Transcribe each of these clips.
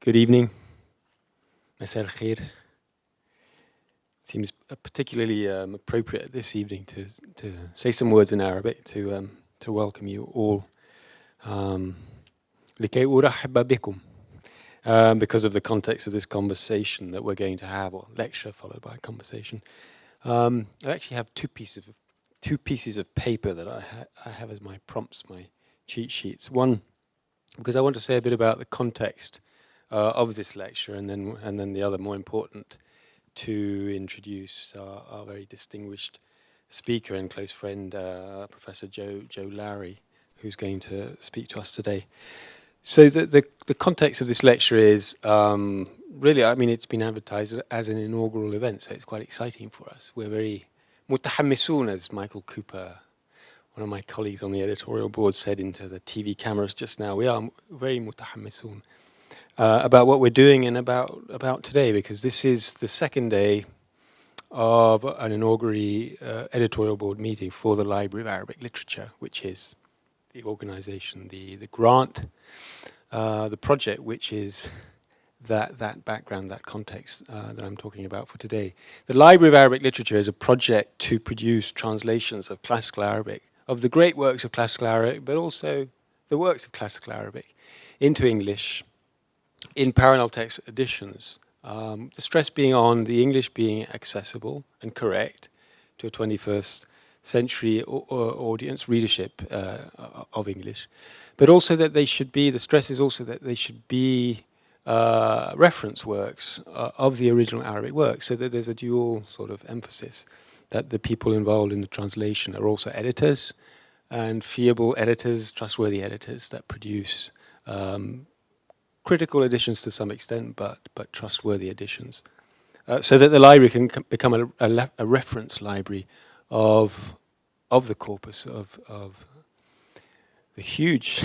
Good evening. Masal al-khair. Seems particularly appropriate this evening to say some words in Arabic to welcome you all. لكي أرحب بكم. Because of the context of this conversation that we're going to have, or lecture followed by a conversation. I actually have two pieces of paper that I have as my prompts, my cheat sheets. One, because I want to say a bit about the context of this lecture, and then the other, more important, to introduce our very distinguished speaker and close friend, Professor Joe Lowry, who's going to speak to us today. So the context of this lecture is really, I mean, it's been advertised as an inaugural event, so it's quite exciting for us. We're very mutahammisoon, as Michael Cooper, one of my colleagues on the editorial board, said into the TV cameras just now. We are very mutahammisoon about what we're doing and about today, because this is the second day of an inaugural editorial board meeting for the Library of Arabic Literature, which is the organization, the grant, the project, which is that background, that context that I'm talking about for today. The Library of Arabic Literature is a project to produce translations of classical Arabic, of the great works of classical Arabic, but also the works of classical Arabic into English in parallel text editions. The stress being on the English being accessible and correct to a 21st century audience, readership of English, but also that they should be, the stress is also that they should be reference works of the original Arabic works, so that there's a dual sort of emphasis that the people involved in the translation are also editors, and fiable editors, trustworthy editors that produce critical editions to some extent, but trustworthy editions, so that the library can become a reference library of the corpus of the huge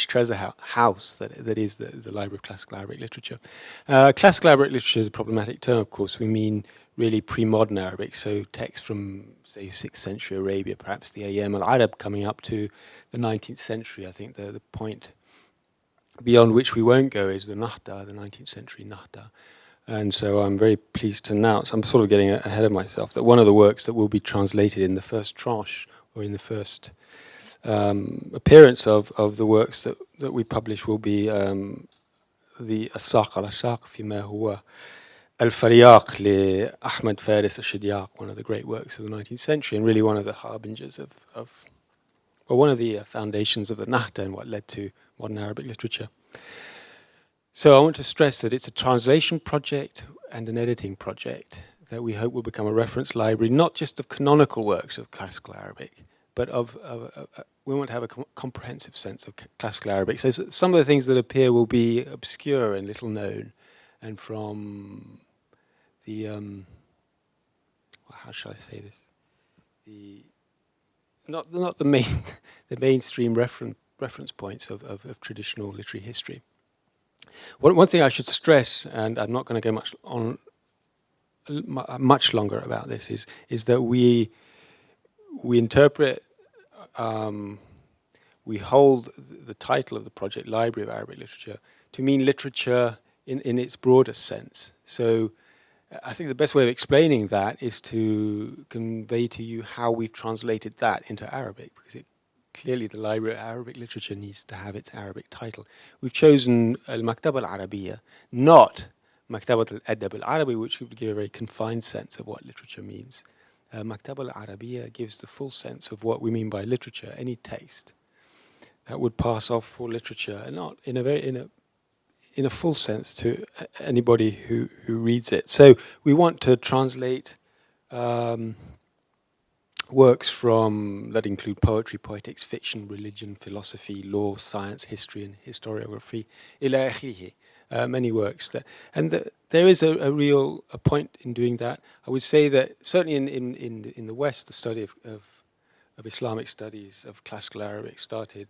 treasure house that is the Library of Classical Arabic Literature. Classical Arabic literature is a problematic term, of course. We mean really pre-modern Arabic, so texts from, say, 6th century Arabia, perhaps the Ayyam al-Arab coming up to the 19th century. I think the point beyond which we won't go is the Nahda, the 19th century Nahda. And so I'm very pleased to announce, I'm sort of getting ahead of myself, that one of the works that will be translated in the first tranche, or in the first appearance of the works that we publish, will be the As-Saq al-Asaq Fima Huwa al-Faryaq li Ahmad Faris al-Shidyaq, one of the great works of the 19th century, and really one of the harbingers of well, one of the foundations of the Nahda and what led to modern Arabic literature. So I want to stress that it's a translation project and an editing project that we hope will become a reference library, not just of canonical works of classical Arabic, but we want to have a comprehensive sense of classical Arabic. So some of the things that appear will be obscure and little known, and from the, how shall I say this? Not the mainstream reference points of traditional literary history. One thing I should stress, and I'm not going to go much longer about this, is that we interpret, we hold the title of the project, Library of Arabic Literature, to mean literature in its broadest sense. So I think the best way of explaining that is to convey to you how we've translated that into Arabic, because clearly the Library of Arabic Literature needs to have its Arabic title. We've chosen al-Maktaba al-Arabiya, not Maktabat al-Adab al-Arabi, which would give a very confined sense of what literature means. Maktaba al-Arabiya gives the full sense of what we mean by literature, any text that would pass off for literature, and not in a full sense to anybody who reads it. So we want to translate works that include poetry, poetics, fiction, religion, philosophy, law, science, history, and historiography, ila akhirih. Many works there is a real point in doing that. I would say that certainly in the West, the study of Islamic studies of classical Arabic started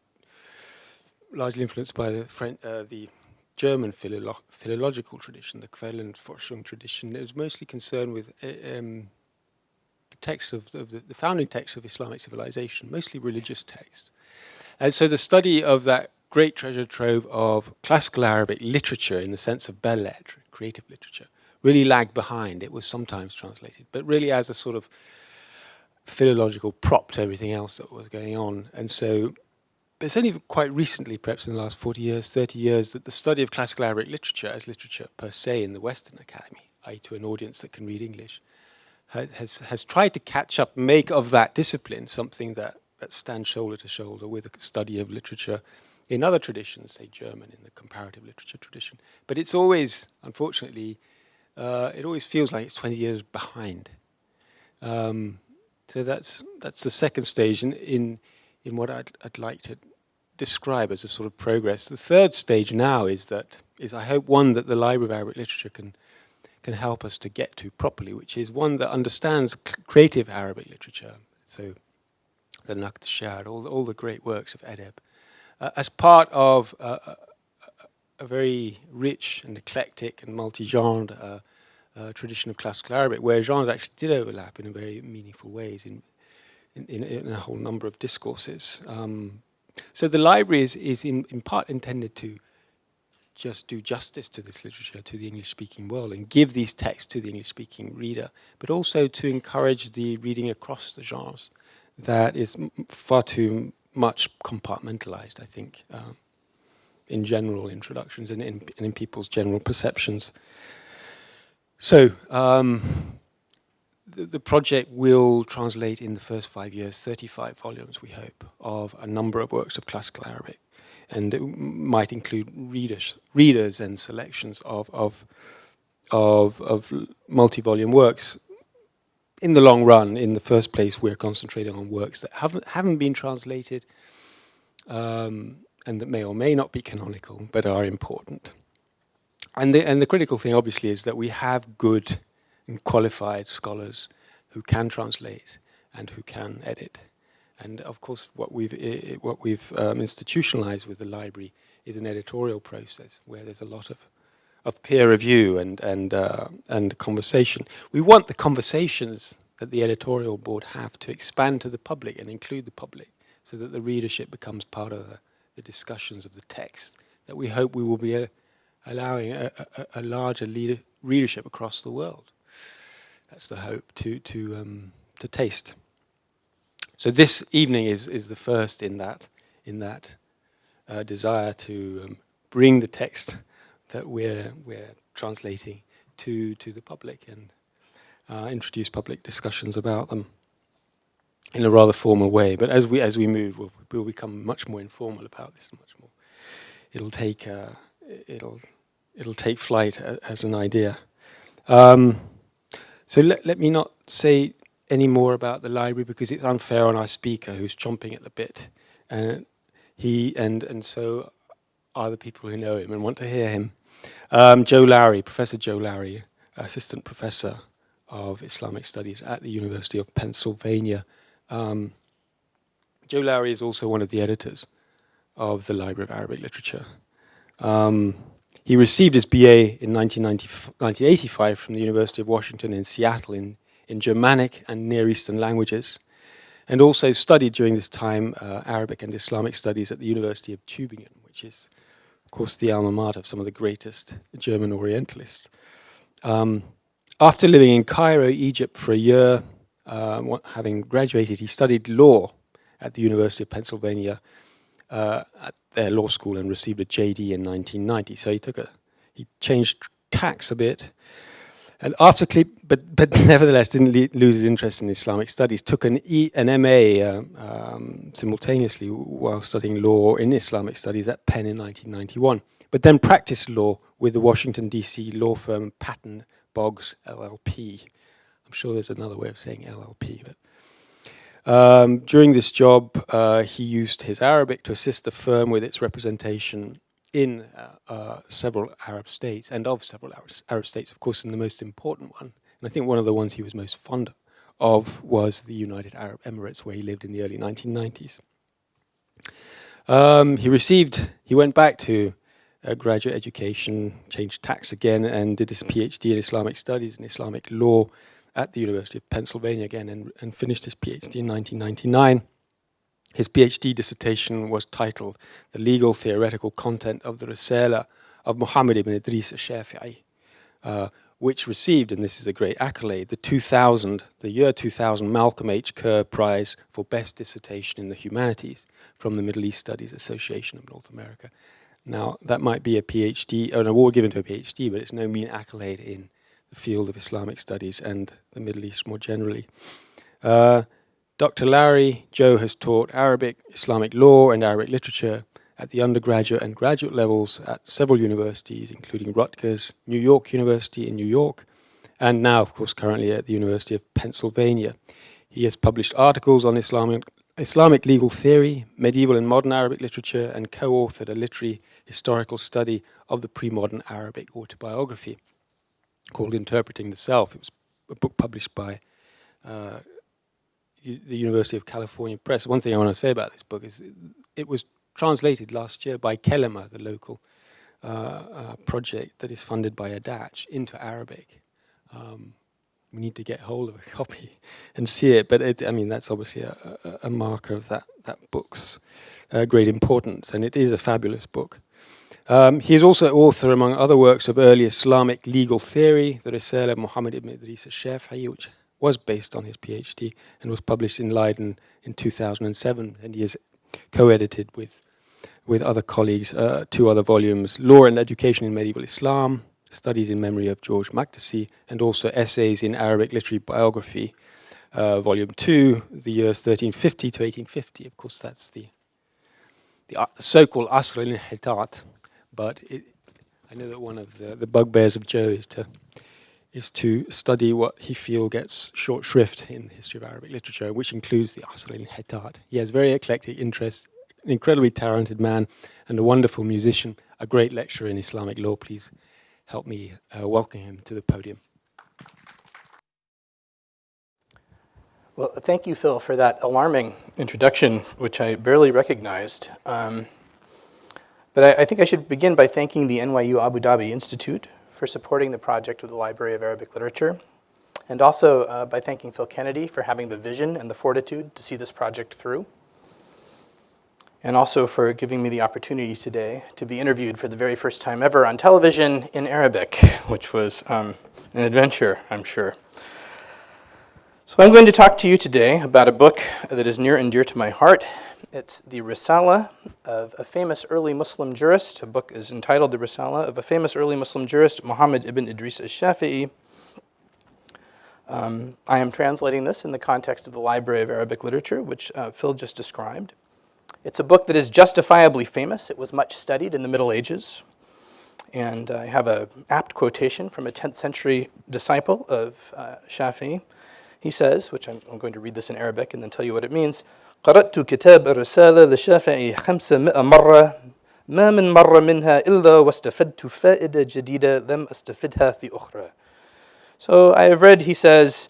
largely influenced by the German philological tradition, the Quellenforschung tradition. It was mostly concerned with the text of the founding text of Islamic civilization, mostly religious text. And so the study of that great treasure trove of classical Arabic literature in the sense of belles-lettres, creative literature, really lagged behind. It was sometimes translated, but really as a sort of philological prop to everything else that was going on. And so it's only quite recently, perhaps in the last 40 years, 30 years, that the study of classical Arabic literature as literature per se in the Western Academy, i.e. to an audience that can read English, has tried to catch up, make of that discipline something that stands shoulder to shoulder with a study of literature in other traditions, say German, in the comparative literature tradition. But it's always, unfortunately, it always feels like it's 20 years behind. So that's the second stage in what I'd like to describe as a sort of progress. The third stage now is I hope one that the Library of Arabic Literature can help us to get to properly, which is one that understands creative Arabic literature. So the Naqd Shar, all the great works of Adab, as part of a very rich and eclectic and multi-genred tradition of classical Arabic, where genres actually did overlap in very meaningful ways in a whole number of discourses. So the library is in part intended to just do justice to this literature, to the English-speaking world, and give these texts to the English-speaking reader, but also to encourage the reading across the genres that is far too much compartmentalized, I think, in general introductions and in people's general perceptions. So the project will translate in the first 5 years 35 volumes, we hope, of a number of works of classical Arabic. And it might include readers and selections of multi-volume works. In the long run, in the first place, we're concentrating on works that haven't been translated and that may or may not be canonical, but are important. And the critical thing, obviously, is that we have good and qualified scholars who can translate and who can edit. And of course, what we've institutionalized with the library is an editorial process where there's a lot of peer review and conversation. We want the conversations that the editorial board have to expand to the public and include the public, so that the readership becomes part of the discussions of the text. That we hope we will be allowing a larger readership across the world. That's the hope to taste. So this evening is the first in that desire to bring the text that we're translating to the public and introduce public discussions about them in a rather formal way. But as we move, we'll become much more informal about this. Much more, it'll take flight as an idea. So let me not say any more about the library, because it's unfair on our speaker who's chomping at the bit, and so other people who know him and want to hear him. Joe Lowry, Professor Joe Lowry, Assistant Professor of Islamic Studies at the University of Pennsylvania. Joe Lowry is also one of the editors of the Library of Arabic Literature. He received his BA in 1985 from the University of Washington in Seattle in Germanic and Near Eastern languages, and also studied during this time Arabic and Islamic studies at the University of Tübingen, which is, of course, the alma mater of some of the greatest German Orientalists. After living in Cairo, Egypt for a year, having graduated, he studied law at the University of Pennsylvania at their law school and received a JD in 1990. So he changed tacks a bit. And but nevertheless didn't lose his interest in Islamic studies. Took an MA simultaneously while studying law in Islamic studies at Penn in 1991. But then practiced law with the Washington D.C. law firm Patton Boggs LLP. I'm sure there's another way of saying LLP. But during this job, he used his Arabic to assist the firm with its representation in several Arab states, and of several Arab states, of course, and the most important one, and I think one of the ones he was most fond of, was the United Arab Emirates, where he lived in the early 1990s. He went back to graduate education, changed tacks again, and did his PhD in Islamic Studies and Islamic Law at the University of Pennsylvania again, and finished his PhD in 1999. His PhD dissertation was titled The Legal Theoretical Content of the Risala of Muhammad ibn Idris al-Shafi'i, which received, and this is a great accolade, the year 2000 Malcolm H. Kerr Prize for Best Dissertation in the Humanities from the Middle East Studies Association of North America. Now, that might be a PhD, an award given to a PhD, but it's no mean accolade in the field of Islamic studies and the Middle East more generally. Dr. Lowry, Joe has taught Arabic, Islamic law, and Arabic literature at the undergraduate and graduate levels at several universities, including Rutgers, New York University in New York, and now, of course, currently at the University of Pennsylvania. He has published articles on Islamic legal theory, medieval and modern Arabic literature, and co-authored a literary historical study of the pre-modern Arabic autobiography called Interpreting the Self. It was a book published by the University of California Press. One thing I want to say about this book is it was translated last year by Kelima, the local project that is funded by Adach, into Arabic. We need to get hold of a copy and see it, but that's obviously a marker of that book's great importance, and it is a fabulous book. He is also author, among other works, of early Islamic legal theory, the Risala of Muhammad ibn Idris al-Shafi'i, which was based on his PhD and was published in Leiden in 2007, and he has co-edited with other colleagues 2 other volumes, Law and Education in Medieval Islam, Studies in Memory of George Makdisi, and also Essays in Arabic Literary Biography, Volume 2, the years 1350 to 1850. Of course, that's the so-called Asr al-Inhitat, but I know that one of the bugbears of Joe is to study what he feels gets short shrift in the history of Arabic literature, which includes the Asr al-Inhitat. He has very eclectic interests, an incredibly talented man, and a wonderful musician, a great lecturer in Islamic law. Please help me welcome him to the podium. Well, thank you, Phil, for that alarming introduction, which I barely recognized. But I think I should begin by thanking the NYU Abu Dhabi Institute for supporting the project of the Library of Arabic Literature, and also by thanking Phil Kennedy for having the vision and the fortitude to see this project through, and also for giving me the opportunity today to be interviewed for the very first time ever on television in Arabic, which was an adventure, I'm sure. So I'm going to talk to you today about a book that is near and dear to my heart. It's the Risala of a famous early Muslim jurist. The book is entitled The Risala of a famous early Muslim jurist, Muhammad ibn Idris al-Shafi'i. I am translating this in the context of the Library of Arabic Literature, which Phil just described. It's a book that is justifiably famous. It was much studied in the Middle Ages. And I have an apt quotation from a 10th century disciple of Shafi'i. He says, which I'm going to read this in Arabic and then tell you what it means, قرأت كتاب الرسالة للشافعي 500 مرة ما من مرة منها إلا واستفدت فائدة جديدة لم أستفدها في أخرى. So I have read, he says,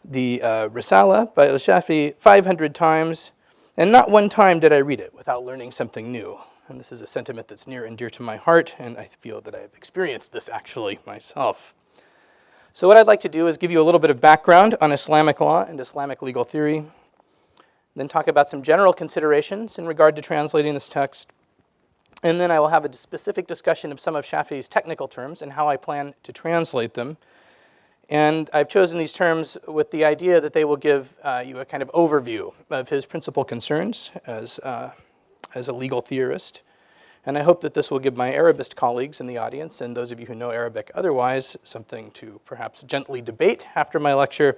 the Risala by al-Shafi 500 times, and not one time did I read it without learning something new. And this is a sentiment that's near and dear to my heart, and I feel that I have experienced this actually myself. So what I'd like to do is give you a little bit of background on Islamic law and Islamic legal theory, then talk about some general considerations in regard to translating this text, and then I will have a specific discussion of some of Shafi'i's technical terms and how I plan to translate them. And I've chosen these terms with the idea that they will give you a kind of overview of his principal concerns as a legal theorist. And I hope that this will give my Arabist colleagues in the audience, and those of you who know Arabic otherwise, something to perhaps gently debate after my lecture.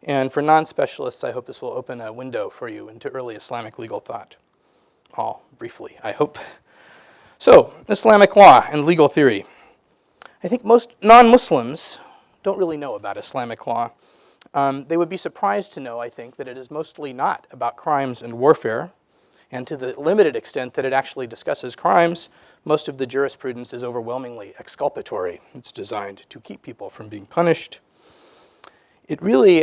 And for non-specialists, I hope this will open a window for you into early Islamic legal thought. All briefly, I hope. So, Islamic law and legal theory. I think most non-Muslims don't really know about Islamic law. They would be surprised to know, I think, that it is mostly not about crimes and warfare. And to the limited extent that it actually discusses crimes, most of the jurisprudence is overwhelmingly exculpatory. It's designed to keep people from being punished. It really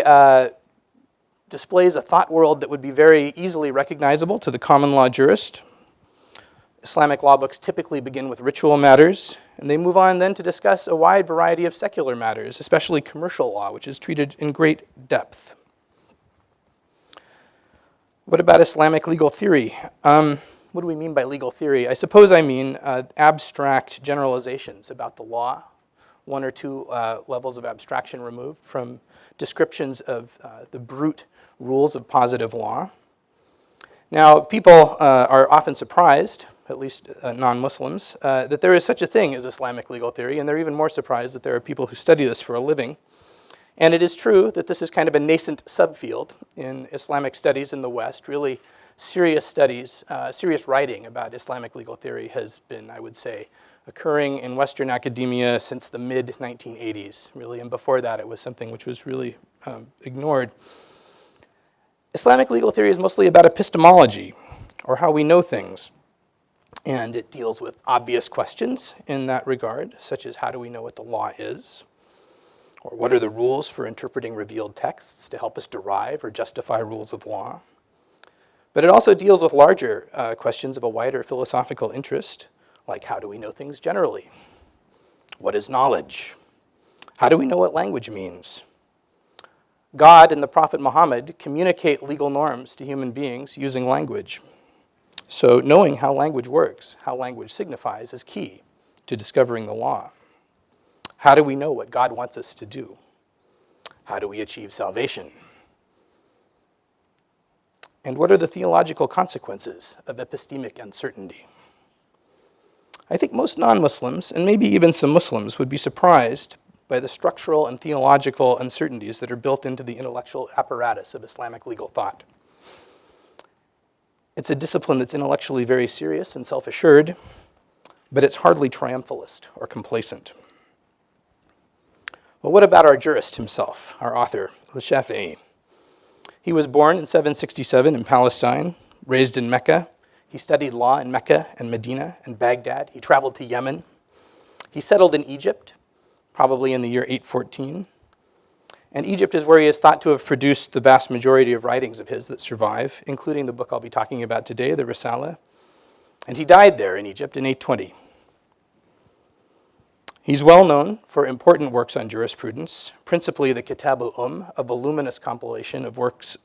displays a thought world that would be very easily recognizable to the common law jurist. Islamic law books typically begin with ritual matters, and they move on then to discuss a wide variety of secular matters, especially commercial law, which is treated in great depth. What about Islamic legal theory? What do we mean by legal theory? I suppose I mean abstract generalizations about the law, one or two levels of abstraction removed from descriptions of the brute rules of positive law. Now, people are often surprised, at least non-Muslims, that there is such a thing as Islamic legal theory, and they're even more surprised that there are people who study this for a living. And it is true that this is kind of a nascent subfield in Islamic studies in the West. Really serious studies, serious writing about Islamic legal theory has been, I would say, occurring in Western academia since the mid-1980s, really. And before that, it was something which was really ignored. Islamic legal theory is mostly about epistemology, or how we know things. And it deals with obvious questions in that regard, such as how do we know what the law is? Or what are the rules for interpreting revealed texts to help us derive or justify rules of law? But it also deals with larger questions of a wider philosophical interest, like how do we know things generally? What is knowledge? How do we know what language means? God and the Prophet Muhammad communicate legal norms to human beings using language. So knowing how language works, how language signifies, is key to discovering the law. How do we know what God wants us to do? How do we achieve salvation? And what are the theological consequences of epistemic uncertainty? I think most non-Muslims, and maybe even some Muslims, would be surprised by the structural and theological uncertainties that are built into the intellectual apparatus of Islamic legal thought. It's a discipline that's intellectually very serious and self-assured, but it's hardly triumphalist or complacent. Well, what about our jurist himself, our author, al-Shafi? He was born in 767 in Palestine, raised in Mecca. He studied law in Mecca and Medina and Baghdad. He traveled to Yemen. He settled in Egypt, probably in the year 814. And Egypt is where he is thought to have produced the vast majority of writings of his that survive, including the book I'll be talking about today, the Risala. And he died there in Egypt in 820. He's well known for important works on jurisprudence, principally the Kitab a voluminous compilation of works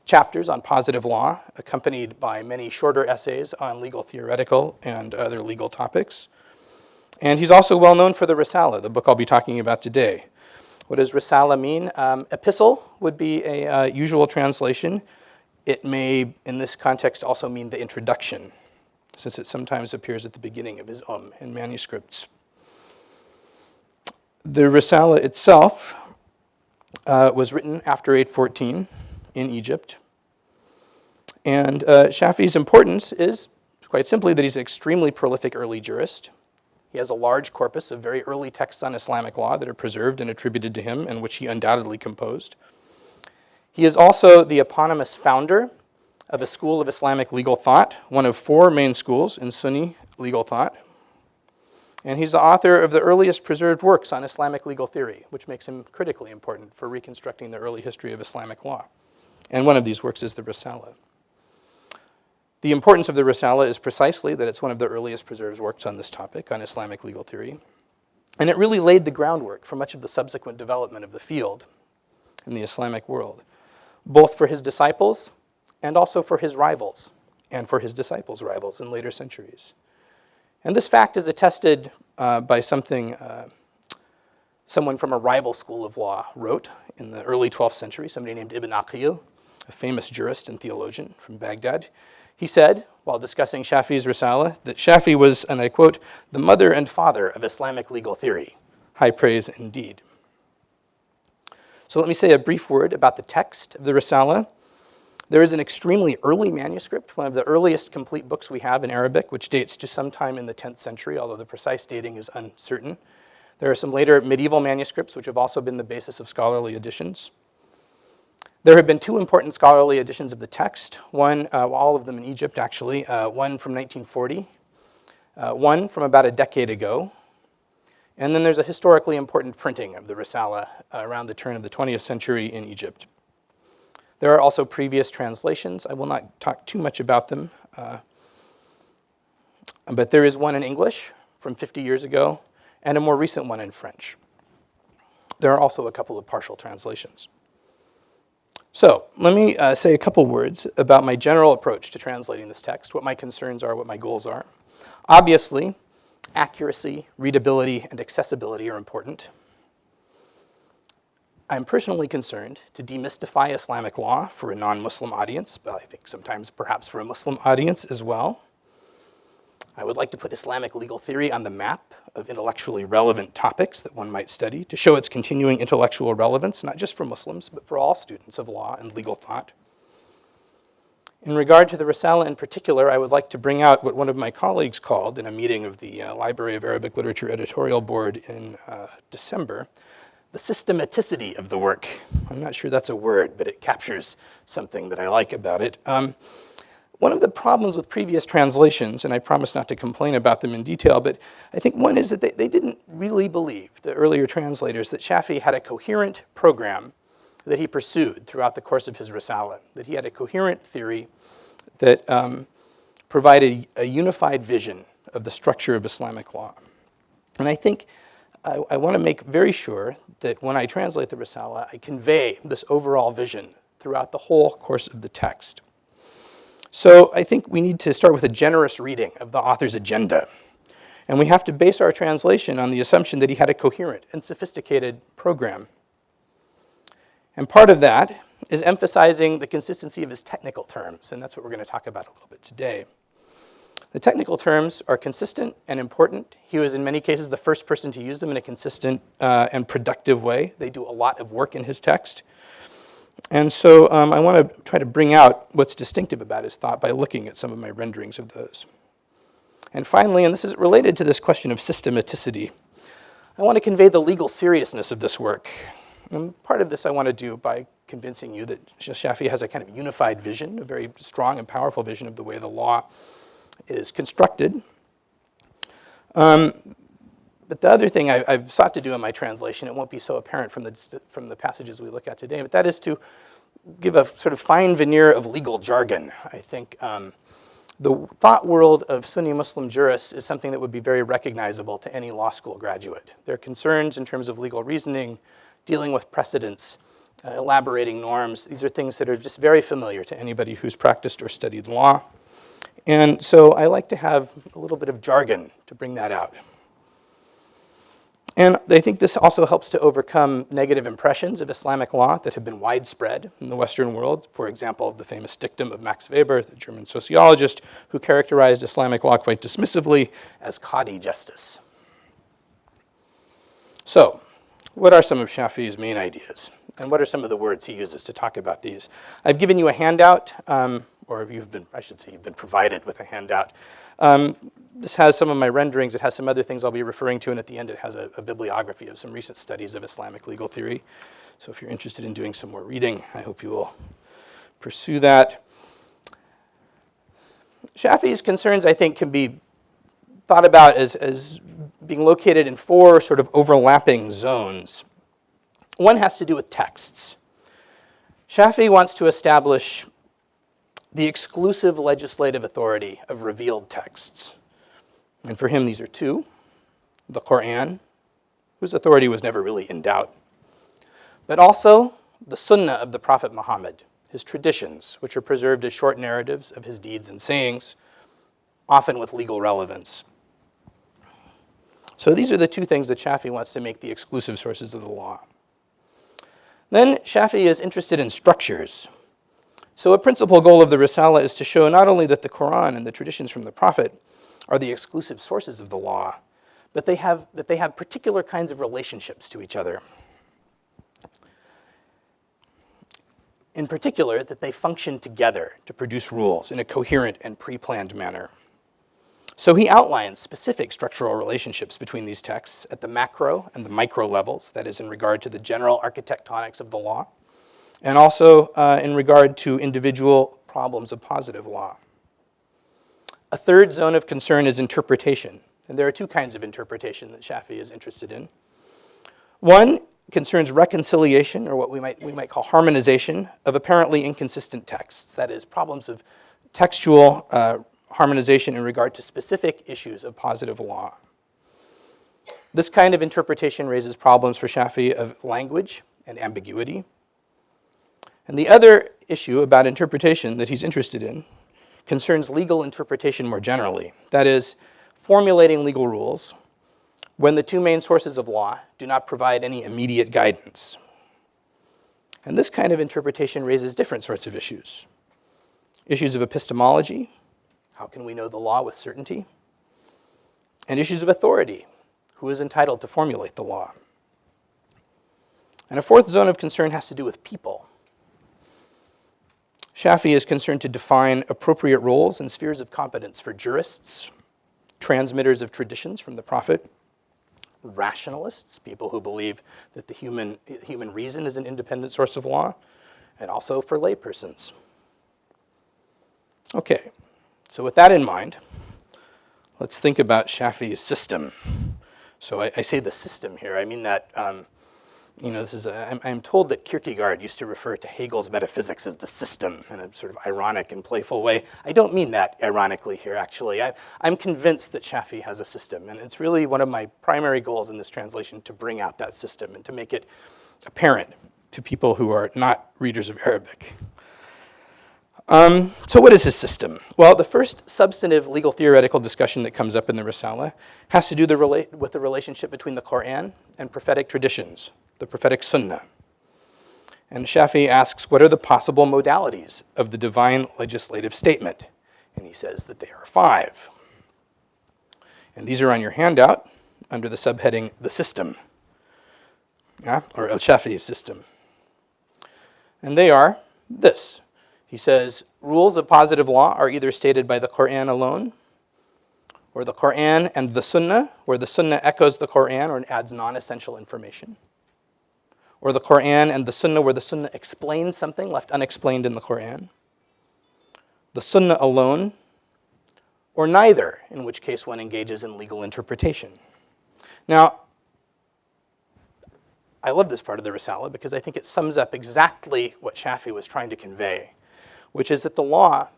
chapters on positive law, accompanied by many shorter essays on legal theoretical and other legal topics. And he's also well known for the Risala, the book I'll be talking about today. What does Risala mean? Epistle would be a usual translation. It may, in this context, also mean the introduction, since it sometimes appears at the beginning of his in manuscripts. The Risala itself was written after 814 in Egypt. And Shafi's importance is, quite simply, that he's an extremely prolific early jurist. He has a large corpus of very early texts on Islamic law that are preserved and attributed to him, and which he undoubtedly composed. He is also the eponymous founder of a school of Islamic legal thought, one of 4 main schools in Sunni legal thought. And he's the author of the earliest preserved works on Islamic legal theory, which makes him critically important for reconstructing the early history of Islamic law. And one of these works is the Risala. The importance of the Risala is precisely that it's one of the earliest preserved works on this topic, on Islamic legal theory. And it really laid the groundwork for much of the subsequent development of the field in the Islamic world, both for his disciples and also for his rivals, and for his disciples' rivals in later centuries. And this fact is attested by something someone from a rival school of law wrote in the early 12th century, somebody named Ibn Aqil, a famous jurist and theologian from Baghdad. He said, while discussing Shafi's Risala, that Shafi was, and I quote, the mother and father of Islamic legal theory. High praise indeed. So let me say a brief word about the text of the Risala. There is an extremely early manuscript, one of the earliest complete books we have in Arabic, which dates to sometime in the 10th century, although the precise dating is uncertain. There are some later medieval manuscripts, which have also been the basis of scholarly editions. There have been 2 important scholarly editions of the text, one, all of them in Egypt actually, one from 1940, one from about a decade ago, and then there's a historically important printing of the Risala around the turn of the 20th century in Egypt. There are also previous translations. I will not talk too much about them, but there is one in English from 50 years ago, and a more recent one in French. There are also a couple of partial translations. So let me say a couple words about my general approach to translating this text, what my concerns are, what my goals are. Obviously, accuracy, readability, and accessibility are important. I'm personally concerned to demystify Islamic law for a non-Muslim audience, but I think sometimes perhaps for a Muslim audience as well. I would like to put Islamic legal theory on the map of intellectually relevant topics that one might study to show its continuing intellectual relevance, not just for Muslims, but for all students of law and legal thought. In regard to the Risala in particular, I would like to bring out what one of my colleagues called in a meeting of the Library of Arabic Literature Editorial Board in December, the systematicity of the work. I'm not sure that's a word, but it captures something that I like about it. One of the problems with previous translations, and I promise not to complain about them in detail, but I think one is that they didn't really believe, the earlier translators, that Shafi had a coherent program that he pursued throughout the course of his Risala, that he had a coherent theory that provided a unified vision of the structure of Islamic law. And I think I want to make very sure that when I translate the Risala, I convey this overall vision throughout the whole course of the text. So I think we need to start with a generous reading of the author's agenda. And we have to base our translation on the assumption that he had a coherent and sophisticated program. And part of that is emphasizing the consistency of his technical terms, and that's what we're going to talk about a little bit today. The technical terms are consistent and important. He was in many cases the first person to use them in a consistent and productive way. They do a lot of work in his text. And so I want to try to bring out what's distinctive about his thought by looking at some of my renderings of those. And finally, and this is related to this question of systematicity, I want to convey the legal seriousness of this work. And part of this I want to do by convincing you that Shafi has a kind of unified vision, a very strong and powerful vision of the way the law is constructed. But the other thing I've sought to do in my translation, it won't be so apparent from the passages we look at today, but that is to give a sort of fine veneer of legal jargon. I think the thought world of Sunni Muslim jurists is something that would be very recognizable to any law school graduate. Their concerns in terms of legal reasoning, dealing with precedents, elaborating norms, these are things that are just very familiar to anybody who's practiced or studied law. And so I like to have a little bit of jargon to bring that out. And I think this also helps to overcome negative impressions of Islamic law that have been widespread in the Western world. For example, the famous dictum of Max Weber, the German sociologist, who characterized Islamic law quite dismissively as Qadi justice. So, what are some of Shafi's main ideas? And what are some of the words he uses to talk about these? I've given you a handout, or you've been provided with a handout. This has some of my renderings. It has some other things I'll be referring to, and at the end it has a bibliography of some recent studies of Islamic legal theory. So if you're interested in doing some more reading, I hope you will pursue that. Shafi's concerns, I think, can be thought about as being located in four sort of overlapping zones. One has to do with texts. Shafi wants to establish the exclusive legislative authority of revealed texts. And for him, these are two. The Quran, whose authority was never really in doubt, but also the Sunnah of the Prophet Muhammad, his traditions, which are preserved as short narratives of his deeds and sayings, often with legal relevance. So these are the two things that Shafi wants to make the exclusive sources of the law. Then Shafi is interested in structures. So a principal goal of the Risala is to show not only that the Quran and the traditions from the Prophet are the exclusive sources of the law, but that they have particular kinds of relationships to each other. In particular, that they function together to produce rules in a coherent and pre-planned manner. So he outlines specific structural relationships between these texts at the macro and the micro levels, that is in regard to the general architectonics of the law, and also in regard to individual problems of positive law. A third zone of concern is interpretation, and there are two kinds of interpretation that Shafi is interested in. One concerns reconciliation, or what we might call harmonization, of apparently inconsistent texts, that is, problems of textual harmonization in regard to specific issues of positive law. This kind of interpretation raises problems for Shafi of language and ambiguity. And the other issue about interpretation that he's interested in concerns legal interpretation more generally. That is, formulating legal rules when the two main sources of law do not provide any immediate guidance. And this kind of interpretation raises different sorts of issues. Issues of epistemology, how can we know the law with certainty? And issues of authority, who is entitled to formulate the law? And a fourth zone of concern has to do with people. Shafi is concerned to define appropriate roles and spheres of competence for jurists, transmitters of traditions from the Prophet, rationalists, people who believe that the human reason is an independent source of law, and also for laypersons. Okay, so with that in mind, let's think about Shafi's system. So I say the system here, I mean that, I'm told that Kierkegaard used to refer to Hegel's metaphysics as the system in a sort of ironic and playful way. I don't mean that ironically here, actually. I'm convinced that Shafi has a system, and it's really one of my primary goals in this translation to bring out that system and to make it apparent to people who are not readers of Arabic. So what is his system? Well, the first substantive legal theoretical discussion that comes up in the Risala has to do with the relationship between the Quran and prophetic traditions, the prophetic sunnah. And Shafi asks, what are the possible modalities of the divine legislative statement? And he says that they are 5. And these are on your handout under the subheading, the system, or al-Shafi's system. And they are this. He says, rules of positive law are either stated by the Quran alone, or the Quran and the Sunnah, where the Sunnah echoes the Quran or adds non-essential information, or the Quran and the Sunnah, where the Sunnah explains something left unexplained in the Quran, the Sunnah alone, or neither, in which case one engages in legal interpretation. Now, I love this part of the Risala because I think it sums up exactly what Shafi was trying to convey, which is that the law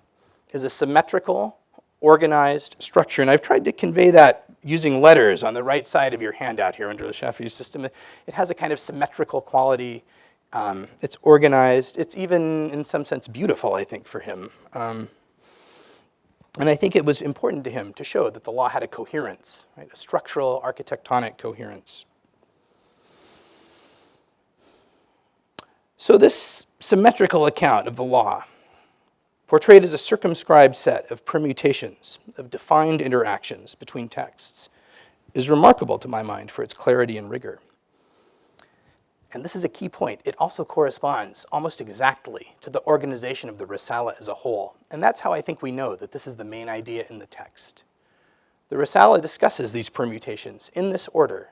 is a symmetrical, organized structure. And I've tried to convey that using letters on the right side of your handout here under the Shafi system. It has a kind of symmetrical quality. It's organized. It's even, in some sense, beautiful, I think, for him. And I think it was important to him to show that the law had a coherence, right? A structural, architectonic coherence. So this symmetrical account of the law, portrayed as a circumscribed set of permutations, of defined interactions between texts, is remarkable to my mind for its clarity and rigor. And this is a key point. It also corresponds almost exactly to the organization of the Risala as a whole. And that's how I think we know that this is the main idea in the text. The Risala discusses these permutations in this order,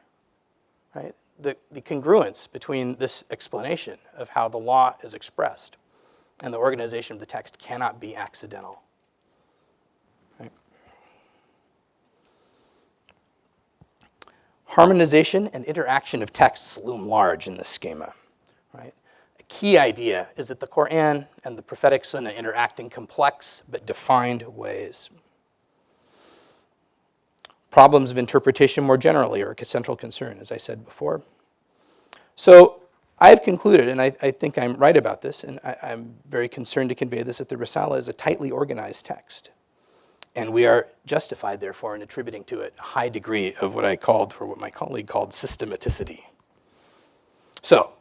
right? The congruence between this explanation of how the law is expressed and the organization of the text cannot be accidental. Right? Harmonization and interaction of texts loom large in this schema. Right? A key idea is that the Quran and the prophetic sunnah interact in complex but defined ways. Problems of interpretation more generally are a central concern, as I said before. So I've concluded, and I think I'm right about this, and I'm very concerned to convey this, that the Risala is a tightly organized text. And we are justified, therefore, in attributing to it a high degree of what my colleague called systematicity. So,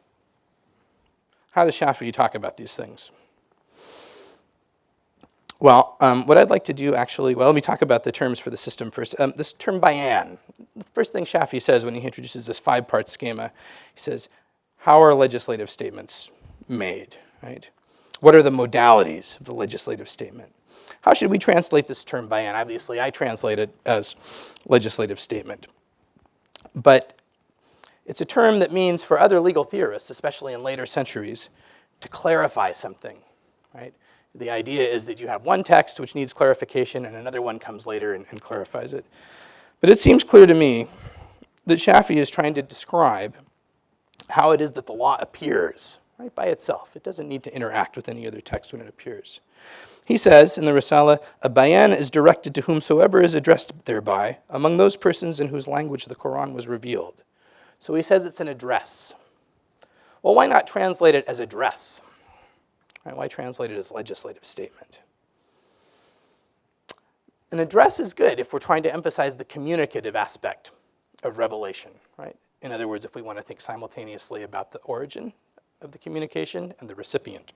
how does Shafi talk about these things? Well, what I'd like to do actually, let me talk about the terms for the system first. This term bayan, the first thing Shafi says when he introduces this 5-part schema, he says, how are legislative statements made, right? What are the modalities of the legislative statement? How should we translate this term bayan? Obviously, I translate it as legislative statement. But it's a term that means for other legal theorists, especially in later centuries, to clarify something, right? The idea is that you have one text which needs clarification and another one comes later and clarifies it. But it seems clear to me that Shafi is trying to describe how it is that the law appears, right, by itself. It doesn't need to interact with any other text when it appears. He says in the Risala, a bayan is directed to whomsoever is addressed thereby, among those persons in whose language the Quran was revealed. So he says it's an address. Well, why not translate it as address? Right? Why translate it as legislative statement? An address is good if we're trying to emphasize the communicative aspect of revelation, right? In other words, if we want to think simultaneously about the origin of the communication and the recipient.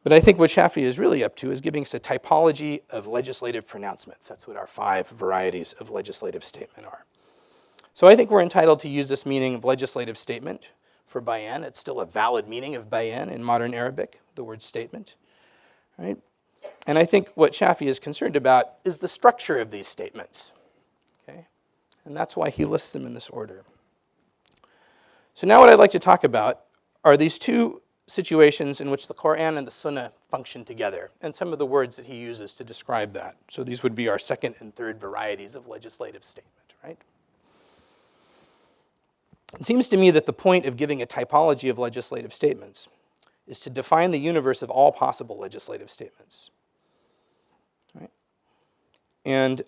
But I think what Shafi is really up to is giving us a typology of legislative pronouncements. That's what our 5 varieties of legislative statement are. So I think we're entitled to use this meaning of legislative statement for bayan. It's still a valid meaning of bayan in modern Arabic, the word statement, right? And I think what Shafi is concerned about is the structure of these statements, okay? And that's why he lists them in this order. So now what I'd like to talk about are these 2 situations in which the Quran and the Sunnah function together, and some of the words that he uses to describe that. So these would be our 2nd and 3rd varieties of legislative statement, right? It seems to me that the point of giving a typology of legislative statements is to define the universe of all possible legislative statements, right? And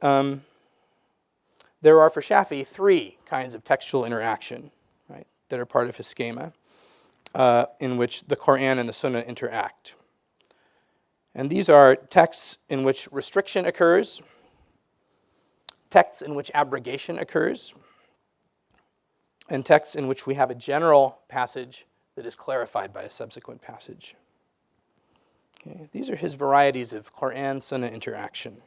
there are, for Shafi, 3 kinds of textual interaction, right, that are part of his schema, in which the Quran and the Sunnah interact. And these are texts in which restriction occurs, texts in which abrogation occurs, and texts in which we have a general passage that is clarified by a subsequent passage. Okay, these are his varieties of Quran-Sunnah interaction.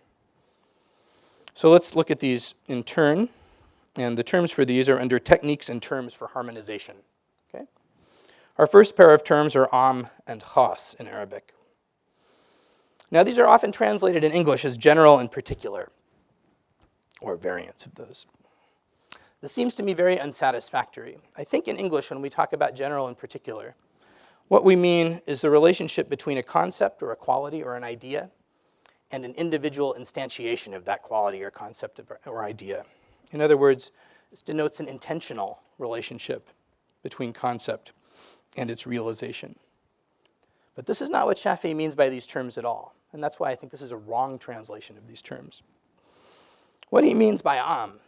So let's look at these in turn, and the terms for these are under techniques and terms for harmonization. Okay? Our first pair of terms are am and khas in Arabic. Now these are often translated in English as general and particular, or variants of those. This seems to me very unsatisfactory. I think in English, when we talk about general and particular, what we mean is the relationship between a concept or a quality or an idea and an individual instantiation of that quality or concept or idea. In other words, this denotes an intentional relationship between concept and its realization. But this is not what Shafi means by these terms at all, and that's why I think this is a wrong translation of these terms. What he means by am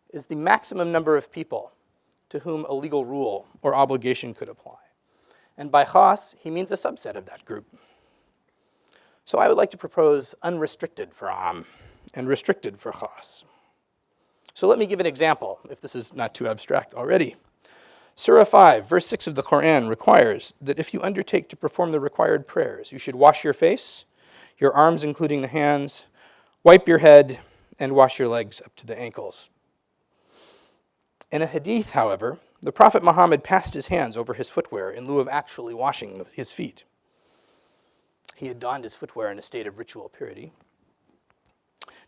is the maximum number of people to whom a legal rule or obligation could apply. And by khas, he means a subset of that group. So I would like to propose unrestricted for am and restricted for khas. So let me give an example, if this is not too abstract already. Surah 5, verse 6 of the Quran requires that if you undertake to perform the required prayers, you should wash your face, your arms including the hands, wipe your head, and wash your legs up to the ankles. In a hadith, however, the Prophet Muhammad passed his hands over his footwear in lieu of actually washing his feet. He had donned his footwear in a state of ritual purity.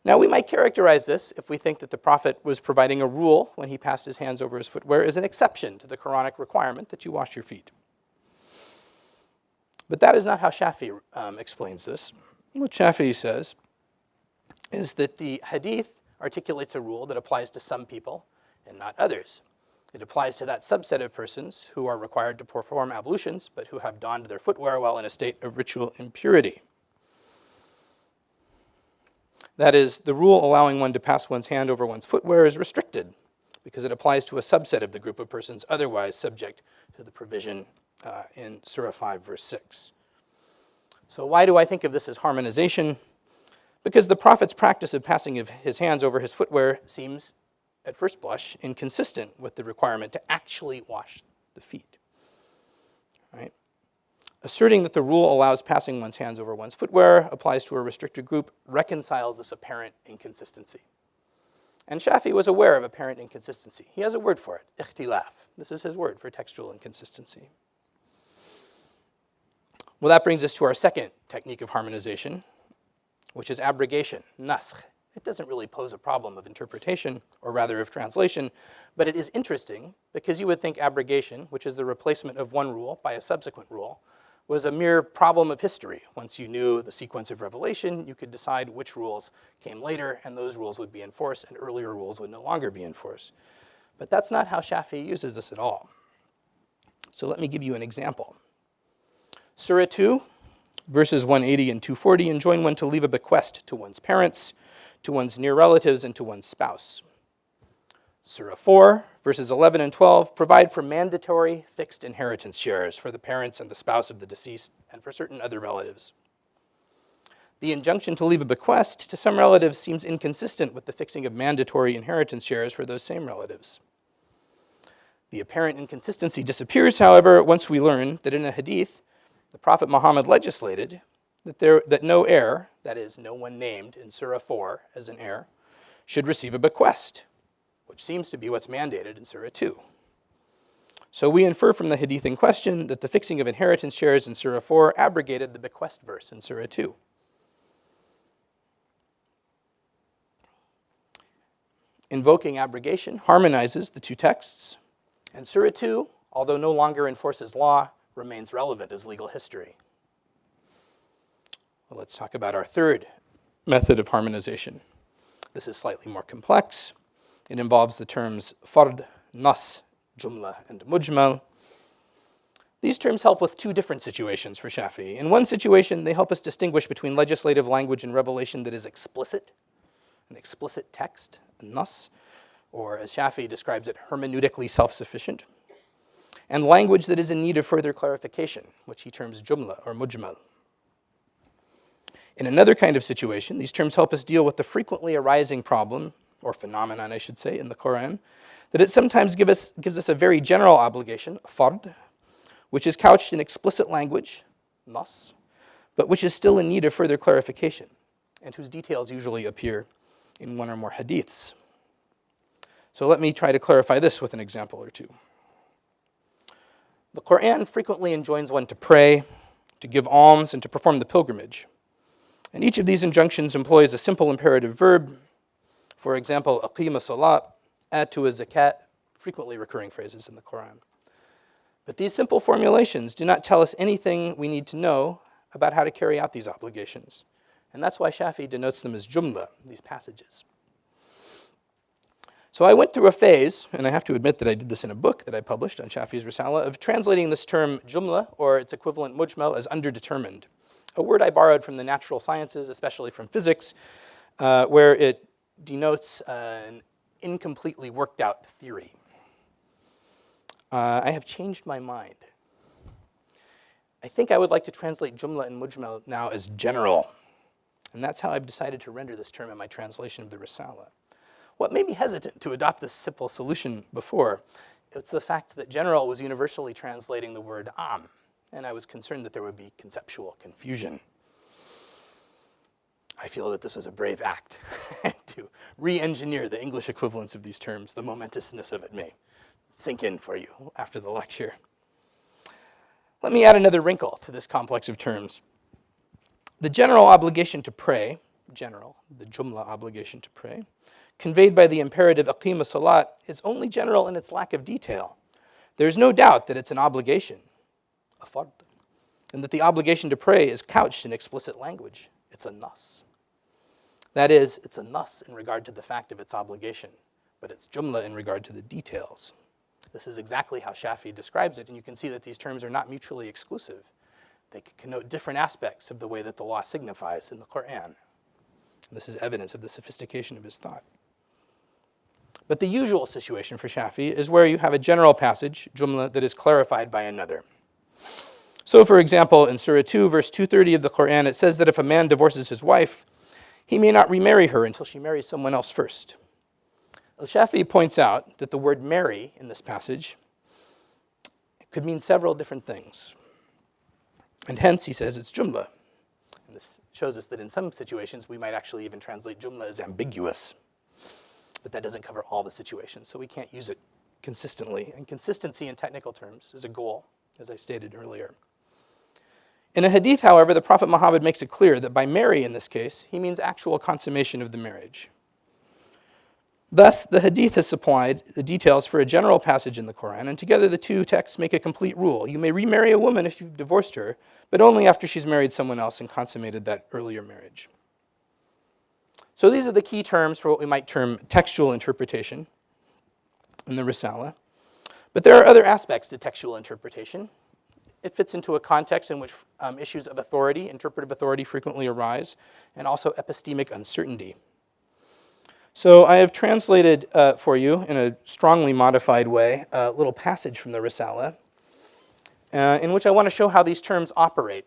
Now, we might characterize this, if we think that the Prophet was providing a rule when he passed his hands over his footwear, as an exception to the Quranic requirement that you wash your feet. But that is not how Shafi explains this. What Shafi says is that the hadith articulates a rule that applies to some people and not others. It applies to that subset of persons who are required to perform ablutions, but who have donned their footwear while in a state of ritual impurity. That is, the rule allowing one to pass one's hand over one's footwear is restricted because it applies to a subset of the group of persons otherwise subject to the provision in Surah 5, verse 6. So why do I think of this as harmonization? Because the Prophet's practice of passing of his hands over his footwear seems, at first blush, inconsistent with the requirement to actually wash the feet. Right? Asserting that the rule allows passing one's hands over one's footwear applies to a restricted group reconciles this apparent inconsistency. And Shafi was aware of apparent inconsistency. He has a word for it, ikhtilaf. This is his word for textual inconsistency. Well, that brings us to our second technique of harmonization, which is abrogation, naskh. It doesn't really pose a problem of interpretation, or rather of translation, but it is interesting because you would think abrogation, which is the replacement of one rule by a subsequent rule, was a mere problem of history. Once you knew the sequence of revelation, you could decide which rules came later, and those rules would be in force, and earlier rules would no longer be in force. But that's not how Shafi uses this at all. So let me give you an example. Surah 2, verses 180 and 240 enjoin one to leave a bequest to one's parents, to one's near relatives, and to one's spouse. Surah 4, verses 11 and 12 provide for mandatory fixed inheritance shares for the parents and the spouse of the deceased and for certain other relatives. The injunction to leave a bequest to some relatives seems inconsistent with the fixing of mandatory inheritance shares for those same relatives. The apparent inconsistency disappears, however, once we learn that in a hadith, the Prophet Muhammad legislated that no heir, that is, no one named in Surah 4 as an heir, should receive a bequest, which seems to be what's mandated in Surah 2. So we infer from the hadith in question that the fixing of inheritance shares in Surah 4 abrogated the bequest verse in Surah 2. Invoking abrogation harmonizes the two texts, and Surah 2, although no longer enforces law, remains relevant as legal history. Well, let's talk about our third method of harmonization. This is slightly more complex. It involves the terms fard, nas, jumla, and mujmal. These terms help with two different situations for Shafi'i. In one situation, they help us distinguish between legislative language and revelation that is explicit, an explicit text, a nas, or as Shafi'i describes it, hermeneutically self-sufficient, and language that is in need of further clarification, which he terms jumla or mujmal. In another kind of situation, these terms help us deal with the frequently arising problem, or phenomenon, I should say, in the Quran, that it sometimes gives us a very general obligation, fard, which is couched in explicit language, nas, but which is still in need of further clarification, and whose details usually appear in one or more hadiths. So let me try to clarify this with an example or two. The Quran frequently enjoins one to pray, to give alms, and to perform the pilgrimage. And each of these injunctions employs a simple imperative verb. For example, aqim as-salat, atu az-zakat, frequently recurring phrases in the Quran. But these simple formulations do not tell us anything we need to know about how to carry out these obligations. And that's why Shafi'i denotes them as jumla, these passages. So I went through a phase, and I have to admit that I did this in a book that I published on Shafi'i's Risala, of translating this term jumla, or its equivalent mujmal, as underdetermined, a word I borrowed from the natural sciences, especially from physics, where it denotes an incompletely worked out theory. I have changed my mind. I think I would like to translate jumla and mujmal now as general. And that's how I've decided to render this term in my translation of the Risala. What made me hesitant to adopt this simple solution before, it's the fact that general was universally translating the word am, and I was concerned that there would be conceptual confusion. I feel that this was a brave act to re-engineer the English equivalents of these terms. The momentousness of it may sink in for you after the lecture. Let me add another wrinkle to this complex of terms. The general obligation to pray, the jumla obligation to pray, conveyed by the imperative aqim as-salat, is only general in its lack of detail. There's no doubt that it's an obligation, a fard, and that the obligation to pray is couched in explicit language. It's a nas. That is, it's a nas in regard to the fact of its obligation, but it's jumla in regard to the details. This is exactly how Shafi'i describes it, and you can see that these terms are not mutually exclusive. They connote different aspects of the way that the law signifies in the Quran. And this is evidence of the sophistication of his thought. But the usual situation for Shafi'i is where you have a general passage, jumla, that is clarified by another. So for example, in Surah 2, verse 230 of the Quran, it says that if a man divorces his wife, he may not remarry her until she marries someone else first. Al-Shafi points out that the word marry in this passage could mean several different things. And hence, he says it's jumla. And this shows us that in some situations, we might actually even translate jumla as ambiguous. But that doesn't cover all the situations, so we can't use it consistently. And consistency in technical terms is a goal, as I stated earlier. In a hadith, however, the Prophet Muhammad makes it clear that by marry in this case, he means actual consummation of the marriage. Thus, the hadith has supplied the details for a general passage in the Quran, and together the two texts make a complete rule. You may remarry a woman if you've divorced her, but only after she's married someone else and consummated that earlier marriage. So these are the key terms for what we might term textual interpretation in the Risala. But there are other aspects to textual interpretation. It fits into a context in which issues of authority, interpretive authority, frequently arise, and also epistemic uncertainty. So I have translated for you in a strongly modified way a little passage from the Risala in which I want to show how these terms operate.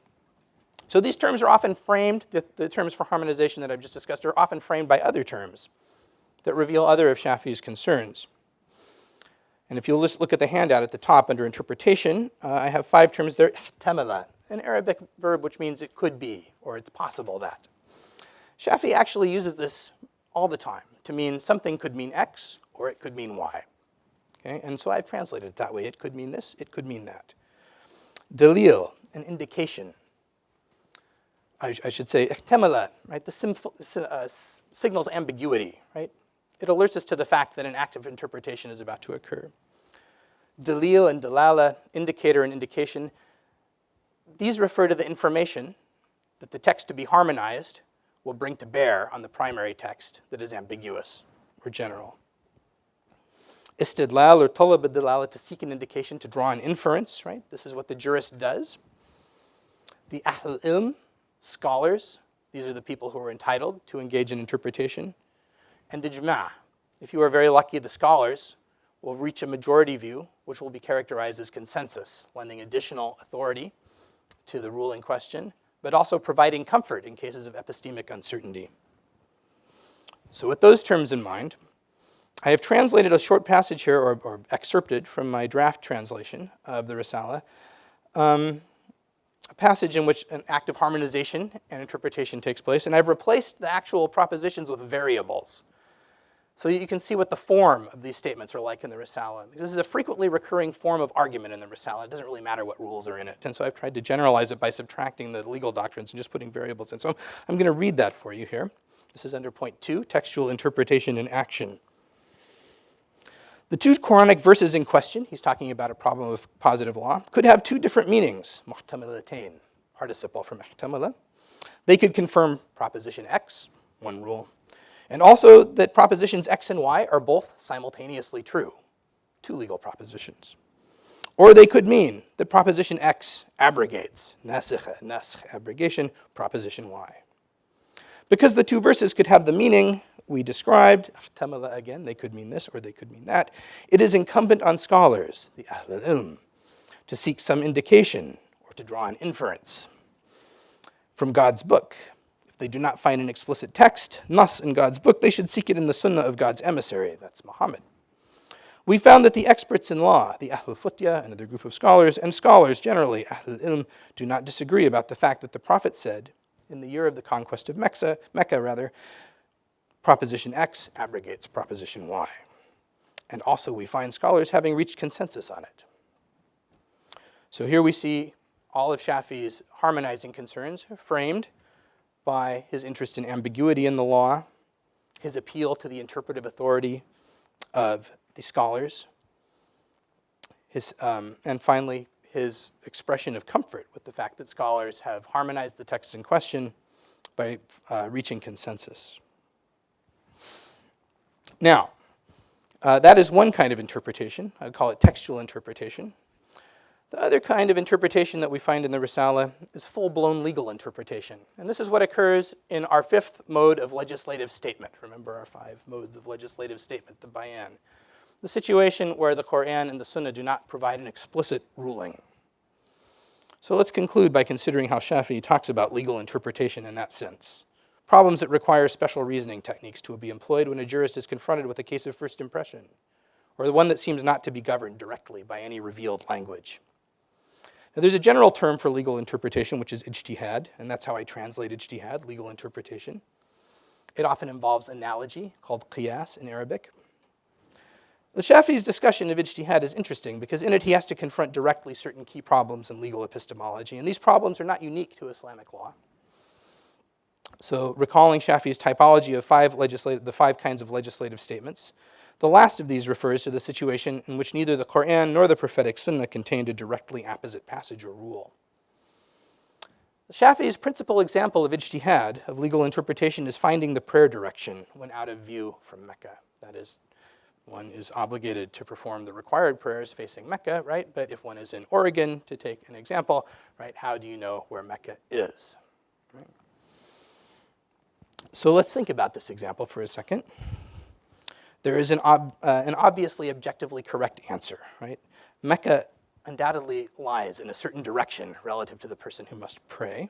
So these terms are often framed, the terms for harmonization that I've just discussed are often framed by other terms that reveal other of Shafi's concerns. And if you'll just look at the handout at the top under interpretation, I have 5 terms there. Ihtamala, an Arabic verb which means it could be, or it's possible that. Shafi actually uses this all the time to mean something could mean X or it could mean Y. Okay? And so I've translated it that way. It could mean this, it could mean that. Dalil, an indication. I should say ihtamala, right? The signals ambiguity, right? It alerts us to the fact that an act of interpretation is about to occur. Dalil and dalala, indicator and indication, these refer to the information that the text to be harmonized will bring to bear on the primary text that is ambiguous or general. Istidlal or talab ad-dalala, to seek an indication, to draw an inference, right? This is what the jurist does. The ahl ilm, scholars, these are the people who are entitled to engage in interpretation. And ijma', if you are very lucky, the scholars will reach a majority view, which will be characterized as consensus, lending additional authority to the rule in question, but also providing comfort in cases of epistemic uncertainty. So with those terms in mind, I have translated a short passage here, or excerpted from my draft translation of the Risala, a passage in which an act of harmonization and interpretation takes place, and I've replaced the actual propositions with variables, so that you can see what the form of these statements are like in the Risala. This is a frequently recurring form of argument in the Risala. It doesn't really matter what rules are in it. And so I've tried to generalize it by subtracting the legal doctrines and just putting variables in. So I'm going to read that for you here. This is under point 2, textual interpretation in action. The 2 Quranic verses in question, he's talking about a problem of positive law, could have 2 different meanings. Muhtamalatain, participle from ihtamala. They could confirm proposition X, one rule, and also that propositions X and Y are both simultaneously true, 2 legal propositions. Or they could mean that proposition X abrogates, nasikh, abrogation, proposition Y. Because the 2 verses could have the meaning we described, ihtamala again, they could mean this or they could mean that, it is incumbent on scholars, the ahl al-ilm, to seek some indication or to draw an inference from God's book. If they do not find an explicit text, nas in God's book, they should seek it in the sunnah of God's emissary, that's Muhammad. We found that the experts in law, the ahl al-futya, another group of scholars, and scholars generally, ahl al-ilm, do not disagree about the fact that the Prophet said, in the year of the conquest of Mecca, proposition X abrogates proposition Y. And also we find scholars having reached consensus on it. So here we see all of Shafi's harmonizing concerns framed by his interest in ambiguity in the law, his appeal to the interpretive authority of the scholars, and finally his expression of comfort with the fact that scholars have harmonized the texts in question by reaching consensus. Now, that is one kind of interpretation. I'd call it textual interpretation. The other kind of interpretation that we find in the Risala is full-blown legal interpretation. And this is what occurs in our 5th mode of legislative statement. Remember our 5 modes of legislative statement, the bayan. The situation where the Quran and the Sunnah do not provide an explicit ruling. So let's conclude by considering how Shafi talks about legal interpretation in that sense. Problems that require special reasoning techniques to be employed when a jurist is confronted with a case of first impression, or the one that seems not to be governed directly by any revealed language. Now, there's a general term for legal interpretation, which is ijtihad, and that's how I translate ijtihad, legal interpretation. It often involves analogy, called qiyas in Arabic. The Shafi's discussion of ijtihad is interesting because in it he has to confront directly certain key problems in legal epistemology, and these problems are not unique to Islamic law. So recalling Shafi's typology of the 5 kinds of legislative statements, the last of these refers to the situation in which neither the Quran nor the prophetic Sunnah contained a directly apposite passage or rule. Shafi's principal example of ijtihad, of legal interpretation, is finding the prayer direction when out of view from Mecca. That is, one is obligated to perform the required prayers facing Mecca, right? But if one is in Oregon, to take an example, right, how do you know where Mecca is? Right? So let's think about this example for a second. there is an obviously objectively correct answer, right? Mecca undoubtedly lies in a certain direction relative to the person who must pray.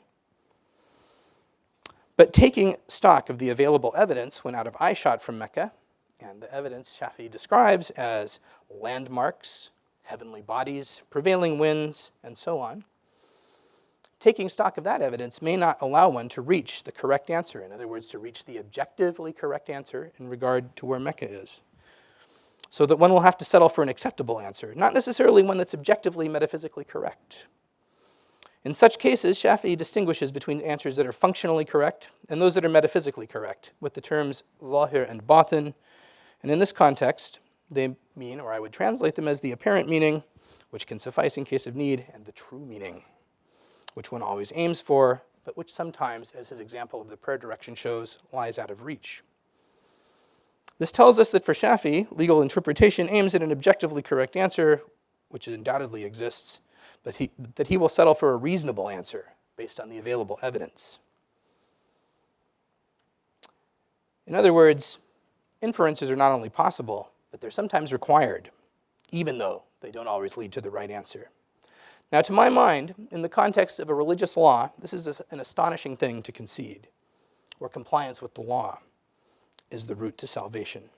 But taking stock of the available evidence when out of eyeshot from Mecca, and the evidence Shafi describes as landmarks, heavenly bodies, prevailing winds, and so on, taking stock of that evidence may not allow one to reach the correct answer. In other words, to reach the objectively correct answer in regard to where Mecca is. So that one will have to settle for an acceptable answer, not necessarily one that's objectively metaphysically correct. In such cases, Shafi'i distinguishes between answers that are functionally correct and those that are metaphysically correct, with the terms zahir and batin. And in this context, they mean, or I would translate them as the apparent meaning, which can suffice in case of need, and the true meaning, which one always aims for, but which sometimes, as his example of the prayer direction shows, lies out of reach. This tells us that for Shafi, legal interpretation aims at an objectively correct answer, which undoubtedly exists, but that he will settle for a reasonable answer based on the available evidence. In other words, inferences are not only possible, but they're sometimes required, even though they don't always lead to the right answer. Now, to my mind, in the context of a religious law, this is an astonishing thing to concede, where compliance with the law is the route to salvation.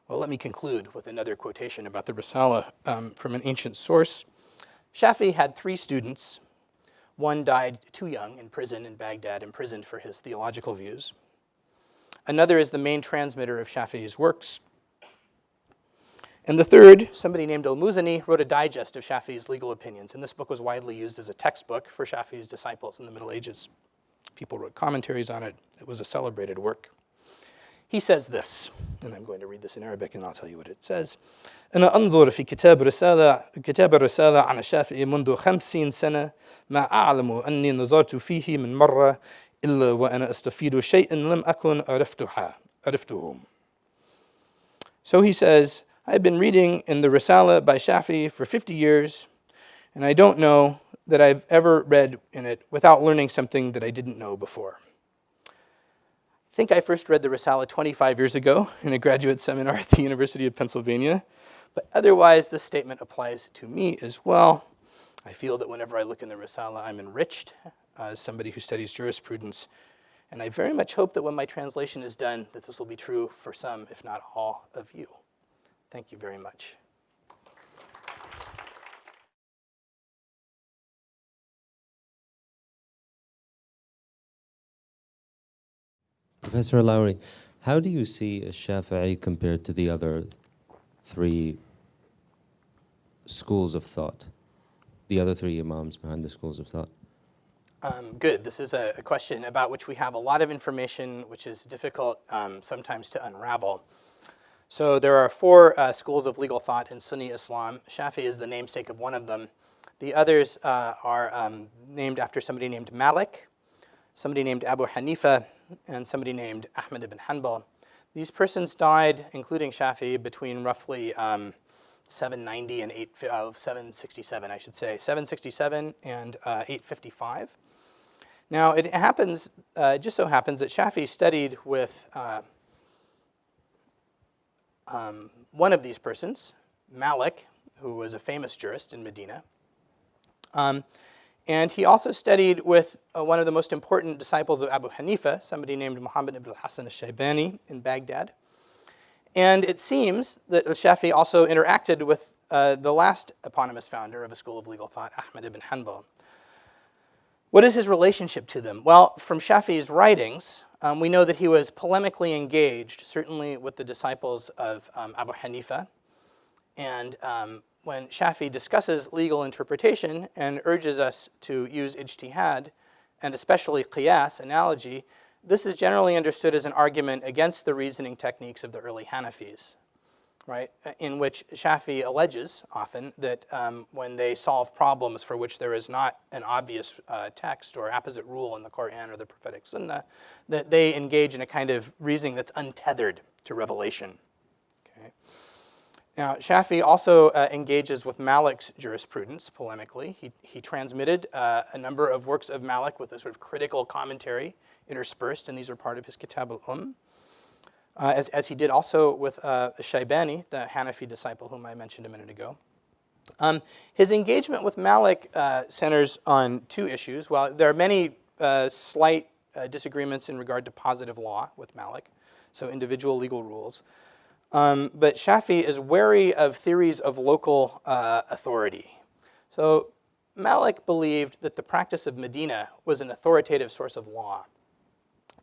Well, let me conclude with another quotation about the Risala from an ancient source. Shafi had 3 students. One died too young in prison in Baghdad, imprisoned for his theological views. Another is the main transmitter of Shafi'i's works. And the third, somebody named al-Muzani, wrote a digest of Shafi'i's legal opinions, and this book was widely used as a textbook for Shafi'i's disciples in the Middle Ages. People wrote commentaries on it. It was a celebrated work. He says this, and I'm going to read this in Arabic, and I'll tell you what it says. أنا أنظر في كتاب الرسالة عن الشافعي منذ 50 سنة ما أعلم أني نظرت فيه من مرة إلا وأنا أستفيد شيئا لم أكن عرفته. So he says, I've been reading in the Risala by Shafi for 50 years, and I don't know that I've ever read in it without learning something that I didn't know before. I think I first read the Risala 25 years ago in a graduate seminar at the University of Pennsylvania, but otherwise this statement applies to me as well. I feel that whenever I look in the Risala, I'm enriched as somebody who studies jurisprudence, and I very much hope that when my translation is done, that this will be true for some, if not all, of you. Thank you very much. Professor Lowry, how do you see al-Shafi'i compared to the other 3 schools of thought, the other 3 imams behind the schools of thought? Good. This is a question about which we have a lot of information, which is difficult sometimes to unravel. So there are 4 schools of legal thought in Sunni Islam. Shafi is the namesake of one of them. The others are named after somebody named Malik, somebody named Abu Hanifa, and somebody named Ahmad ibn Hanbal. These persons died, including Shafi, between roughly 790 and 767, I should say, 767 and 855. Now, it just so happens that Shafi studied with one of these persons, Malik, who was a famous jurist in Medina. And he also studied with one of the most important disciples of Abu Hanifa, somebody named Muhammad ibn al-Shaybani in Baghdad. And it seems that al-Shafi also interacted with the last eponymous founder of a school of legal thought, Ahmad ibn Hanbal. What is his relationship to them? Well, from Shafi's writings, we know that he was polemically engaged, certainly with the disciples of Abu Hanifa. And when Shafi discusses legal interpretation and urges us to use ijtihad, and especially qiyas, analogy, this is generally understood as an argument against the reasoning techniques of the early Hanafis, right? In which Shafi alleges often that when they solve problems for which there is not an obvious text or apposite rule in the Quran or the prophetic sunnah, that they engage in a kind of reasoning that's untethered to revelation. Now, Shafi also engages with Malik's jurisprudence polemically. He transmitted a number of works of Malik with a sort of critical commentary interspersed, and these are part of his Kitab al-Umm. as he did also with Shaybani, the Hanafi disciple whom I mentioned a minute ago. His engagement with Malik centers on two issues. Well, there are many slight disagreements in regard to positive law with Malik, so individual legal rules. But Shafi is wary of theories of local authority. So Malik believed that the practice of Medina was an authoritative source of law.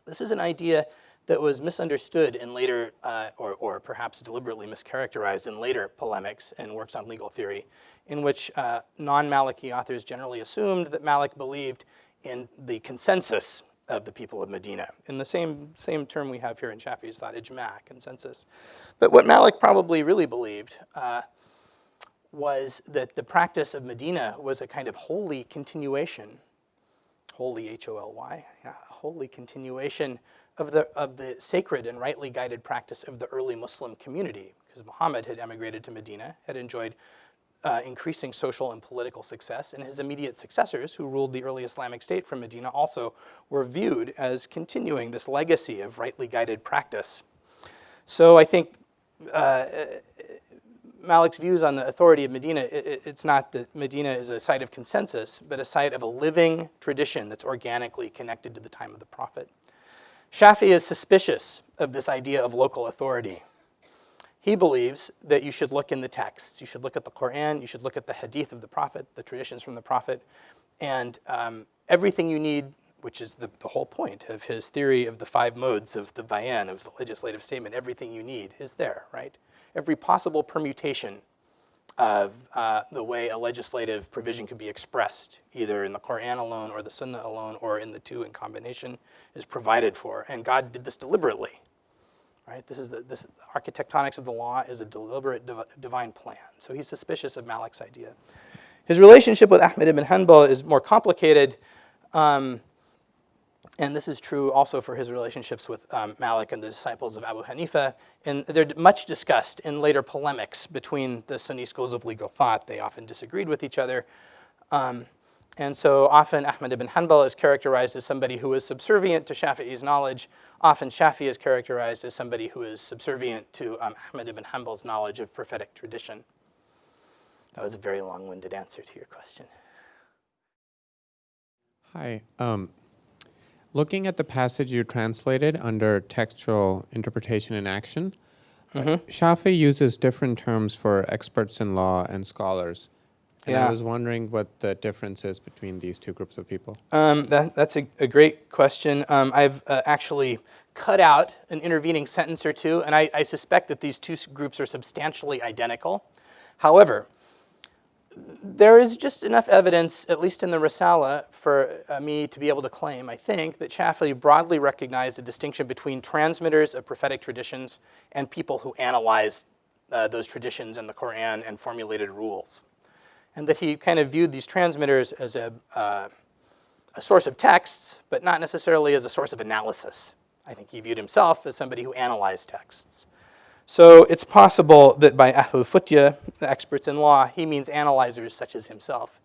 This is an idea that was misunderstood in later, or perhaps deliberately mischaracterized in later polemics and works on legal theory, in which non-Maliki authors generally assumed that Malik believed in the consensus of the people of Medina, in the same term we have here in Shafi's thought, ijma', consensus. But what Malik probably really believed was that the practice of Medina was a kind of holy continuation, holy, H-O-L-Y, yeah, holy continuation of the sacred and rightly guided practice of the early Muslim community, because Muhammad had emigrated to Medina, had enjoyed increasing social and political success, and his immediate successors, who ruled the early Islamic State from Medina, also were viewed as continuing this legacy of rightly guided practice. So I think Malik's views on the authority of Medina, it's not that Medina is a site of consensus, but a site of a living tradition that's organically connected to the time of the Prophet. Shafi is suspicious of this idea of local authority. He believes that you should look in the texts. You should look at the Quran, you should look at the hadith of the Prophet, the traditions from the Prophet, and everything you need, which is the whole point of his theory of the 5 modes of the bayan, of the legislative statement, everything you need is there, right? Every possible permutation of the way a legislative provision could be expressed, either in the Quran alone or the Sunnah alone or in the two in combination, is provided for. And God did this deliberately, right? This architectonics of the law is a deliberate divine plan. So he's suspicious of Malik's idea. His relationship with Ahmad ibn Hanbal is more complicated. And this is true also for his relationships with Malik and the disciples of Abu Hanifa. And they're much discussed in later polemics between the Sunni schools of legal thought. They often disagreed with each other. And so often Ahmad ibn Hanbal is characterized as somebody who is subservient to Shafi'i's knowledge. Often Shafi is characterized as somebody who is subservient to Ahmad ibn Hanbal's knowledge of prophetic tradition. That was a very long-winded answer to your question. Hi. Looking at the passage you translated under textual interpretation and action, Shafi uses different terms for experts in law and scholars. And I was wondering what the difference is between these two groups of people. That's a great question. I've actually cut out an intervening sentence or two, and I suspect that these two groups are substantially identical. However, there is just enough evidence, at least in the Risala, for me to be able to claim, I think, that Shafi broadly recognized a distinction between transmitters of prophetic traditions and people who analyzed those traditions in the Quran and formulated rules. And that he kind of viewed these transmitters as a source of texts, but not necessarily as a source of analysis. I think he viewed himself as somebody who analyzed texts. So it's possible that by Ahlul Futya, the experts in law, he means analyzers such as himself.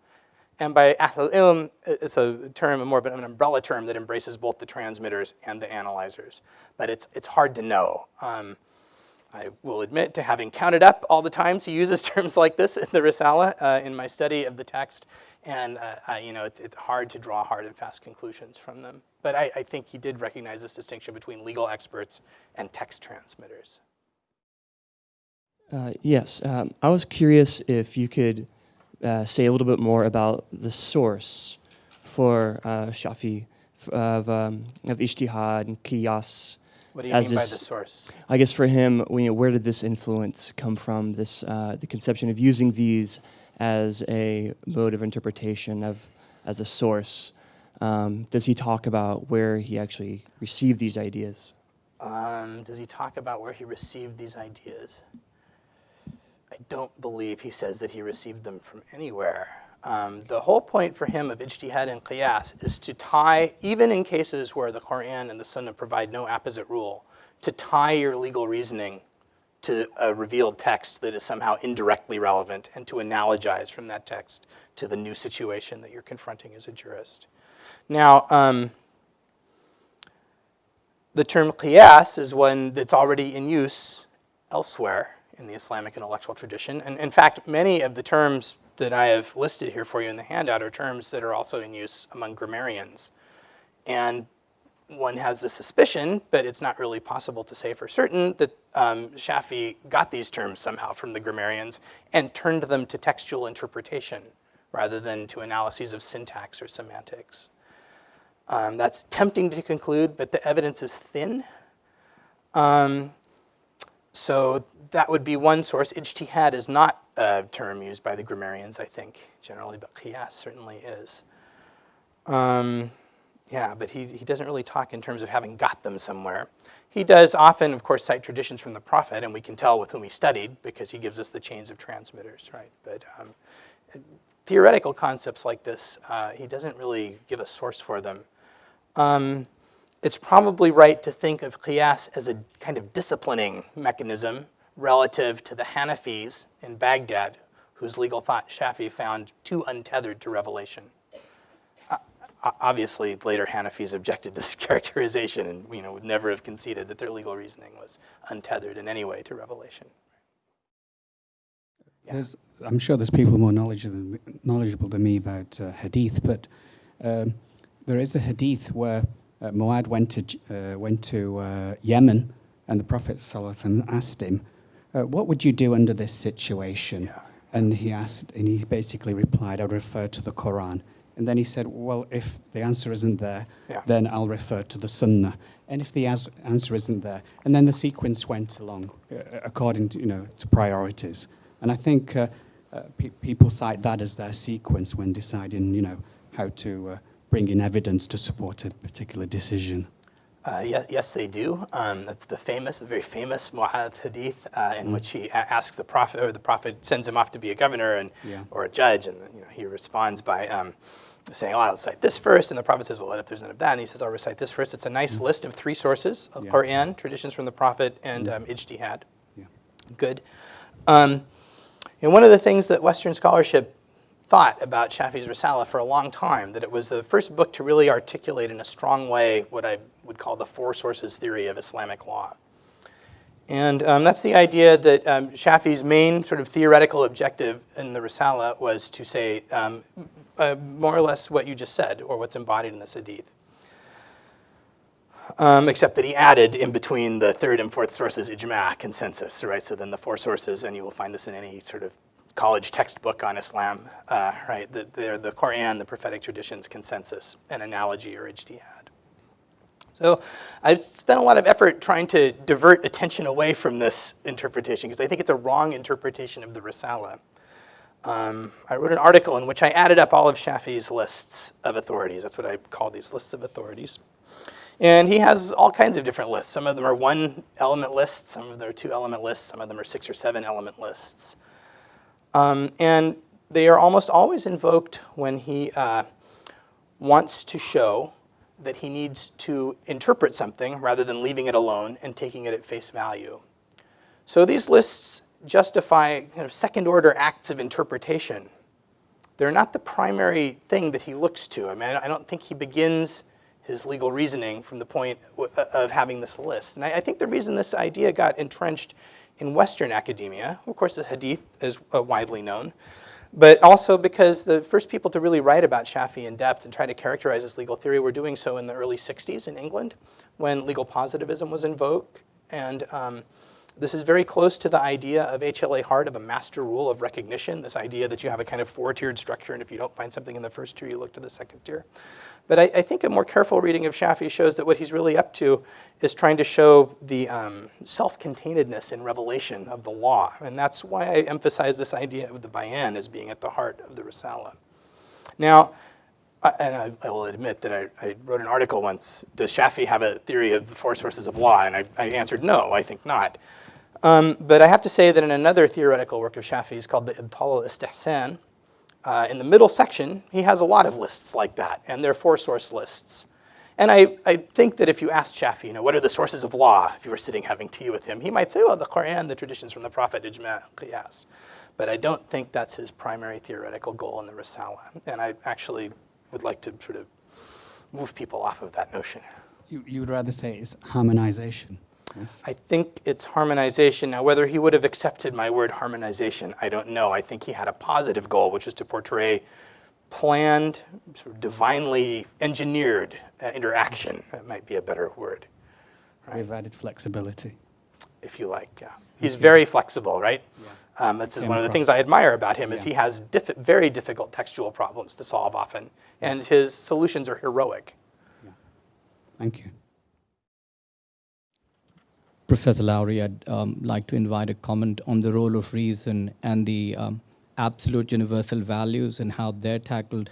And by Ahlul Ilm, it's a term, more of an umbrella term that embraces both the transmitters and the analyzers. But it's hard to know. I will admit to having counted up all the times he uses terms like this in the Risala in my study of the text. And it's hard to draw hard and fast conclusions from them. But I think he did recognize this distinction between legal experts and text transmitters. Yes, I was curious if you could say a little bit more about the source for Shafi of ijtihad and qiyas. What do you mean by the source? I guess for him, where did this influence come from? This the conception of using these as a mode of interpretation, as a source. Does he talk about where he actually received these ideas? Does he talk about where he received these ideas? I don't believe he says that he received them from anywhere. The whole point for him of ijtihad and qiyas is to tie, even in cases where the Quran and the Sunnah provide no apposite rule, to tie your legal reasoning to a revealed text that is somehow indirectly relevant and to analogize from that text to the new situation that you're confronting as a jurist. Now, The term qiyas is one that's already in use elsewhere in the Islamic intellectual tradition. And in fact, many of the terms that I have listed here for you in the handout are terms that are also in use among grammarians. And one has the suspicion, but it's not really possible to say for certain, that Shafi got these terms somehow from the grammarians and turned them to textual interpretation rather than to analyses of syntax or semantics. That's tempting to conclude, but the evidence is thin. So that would be one source. Ijtihad is not a term used by the grammarians, I think, generally, but qiyas certainly is. Yeah, but he doesn't really talk in terms of having got them somewhere. He does often, of course, cite traditions from the Prophet, and we can tell with whom he studied because he gives us the chains of transmitters, right? But theoretical concepts like this, he doesn't really give a source for them. It's probably right to think of qiyas as a kind of disciplining mechanism relative to the Hanafis in Baghdad, whose legal thought Shafi found too untethered to revelation. Obviously, later Hanafis objected to this characterization and would never have conceded that their legal reasoning was untethered in any way to revelation. Yeah. I'm sure there's people more knowledgeable than me about hadith, but there is a hadith where Mu'adh went to Yemen, and the Prophet ﷺ asked him, "What would you do under this situation?" Yeah. And he basically replied, "I would refer to the Quran." And then he said, "Well, if the answer isn't there, Yeah. then I'll refer to the Sunnah. And if the answer isn't there," and then the sequence went along according to priorities. And I think people cite that as their sequence when deciding, how to bring in evidence to support a particular decision. Yes, they do. That's the very famous Mu'adh hadith in which he asks the Prophet, or the Prophet sends him off to be a governor or a judge, and he responds by saying, "Oh, I'll recite this first," and the Prophet says, "Well, what if there's none of that?" And he says, "I'll recite this first." It's a nice list of 3 sources: Quran, traditions from the Prophet, and ijtihad. Yeah. Good. And one of the things that Western scholarship thought about Shafi's Risala for a long time, that it was the first book to really articulate in a strong way what I would call the 4 sources theory of Islamic law. And that's the idea that Shafi's main sort of theoretical objective in the Risala was to say more or less what you just said, or what's embodied in this hadith. Except that he added in between the 3rd and 4th sources ijma', consensus, right? So then the 4 sources, and you will find this in any sort of college textbook on Islam, right? They're the Quran, the prophetic traditions, consensus, an analogy, or ijtihad. So I've spent a lot of effort trying to divert attention away from this interpretation because I think it's a wrong interpretation of the Risala. I wrote an article in which I added up all of Shafi's lists of authorities. That's what I call these lists of authorities. And he has all kinds of different lists. Some of them are 1-element lists, some of them are 2-element lists, some of them are 6 or 7-element lists. And they are almost always invoked when he wants to show that he needs to interpret something rather than leaving it alone and taking it at face value. So these lists justify kind of second-order acts of interpretation. They're not the primary thing that he looks to. I mean, I don't think he begins his legal reasoning from the point of having this list. And I think the reason this idea got entrenched in Western academia, of course the hadith is widely known, but also because the first people to really write about Shafi in depth and try to characterize his legal theory were doing so in the early 60s in England, when legal positivism was in vogue. And this is very close to the idea of H.L.A. Hart of a master rule of recognition, this idea that you have a kind of 4-tiered structure, and if you don't find something in the first tier, you look to the second tier. But I think a more careful reading of Shafi shows that what he's really up to is trying to show the self-containedness in revelation of the law. And that's why I emphasize this idea of the bayan as being at the heart of the Risala. Now, and I will admit that I wrote an article once, does Shafi have a theory of the 4 sources of law? And I answered no, I think not. But I have to say that in another theoretical work of Shafi's called the Ibtal al-Istihsan, in the middle section, he has a lot of lists like that, and they're 4-source lists. And I think that if you asked Shafi, what are the sources of law, if you were sitting having tea with him, he might say, well, the Quran, the traditions from the Prophet, ijma', qiyas. But I don't think that's his primary theoretical goal in the Risala. And I actually would like to sort of move people off of that notion. You would rather say it's harmonization. Yes. I think it's harmonization. Now, whether he would have accepted my word harmonization, I don't know. I think he had a positive goal, which was to portray planned, sort of divinely engineered interaction. That might be a better word. Right? With added flexibility. If you like, yeah. He's very flexible, right? Yeah. That's Came one of the across. things I admire about him is Yeah. he has very difficult textual problems to solve often, and his solutions are heroic. Thank you. Professor Lowry, I'd like to invite a comment on the role of reason and the absolute universal values and how they're tackled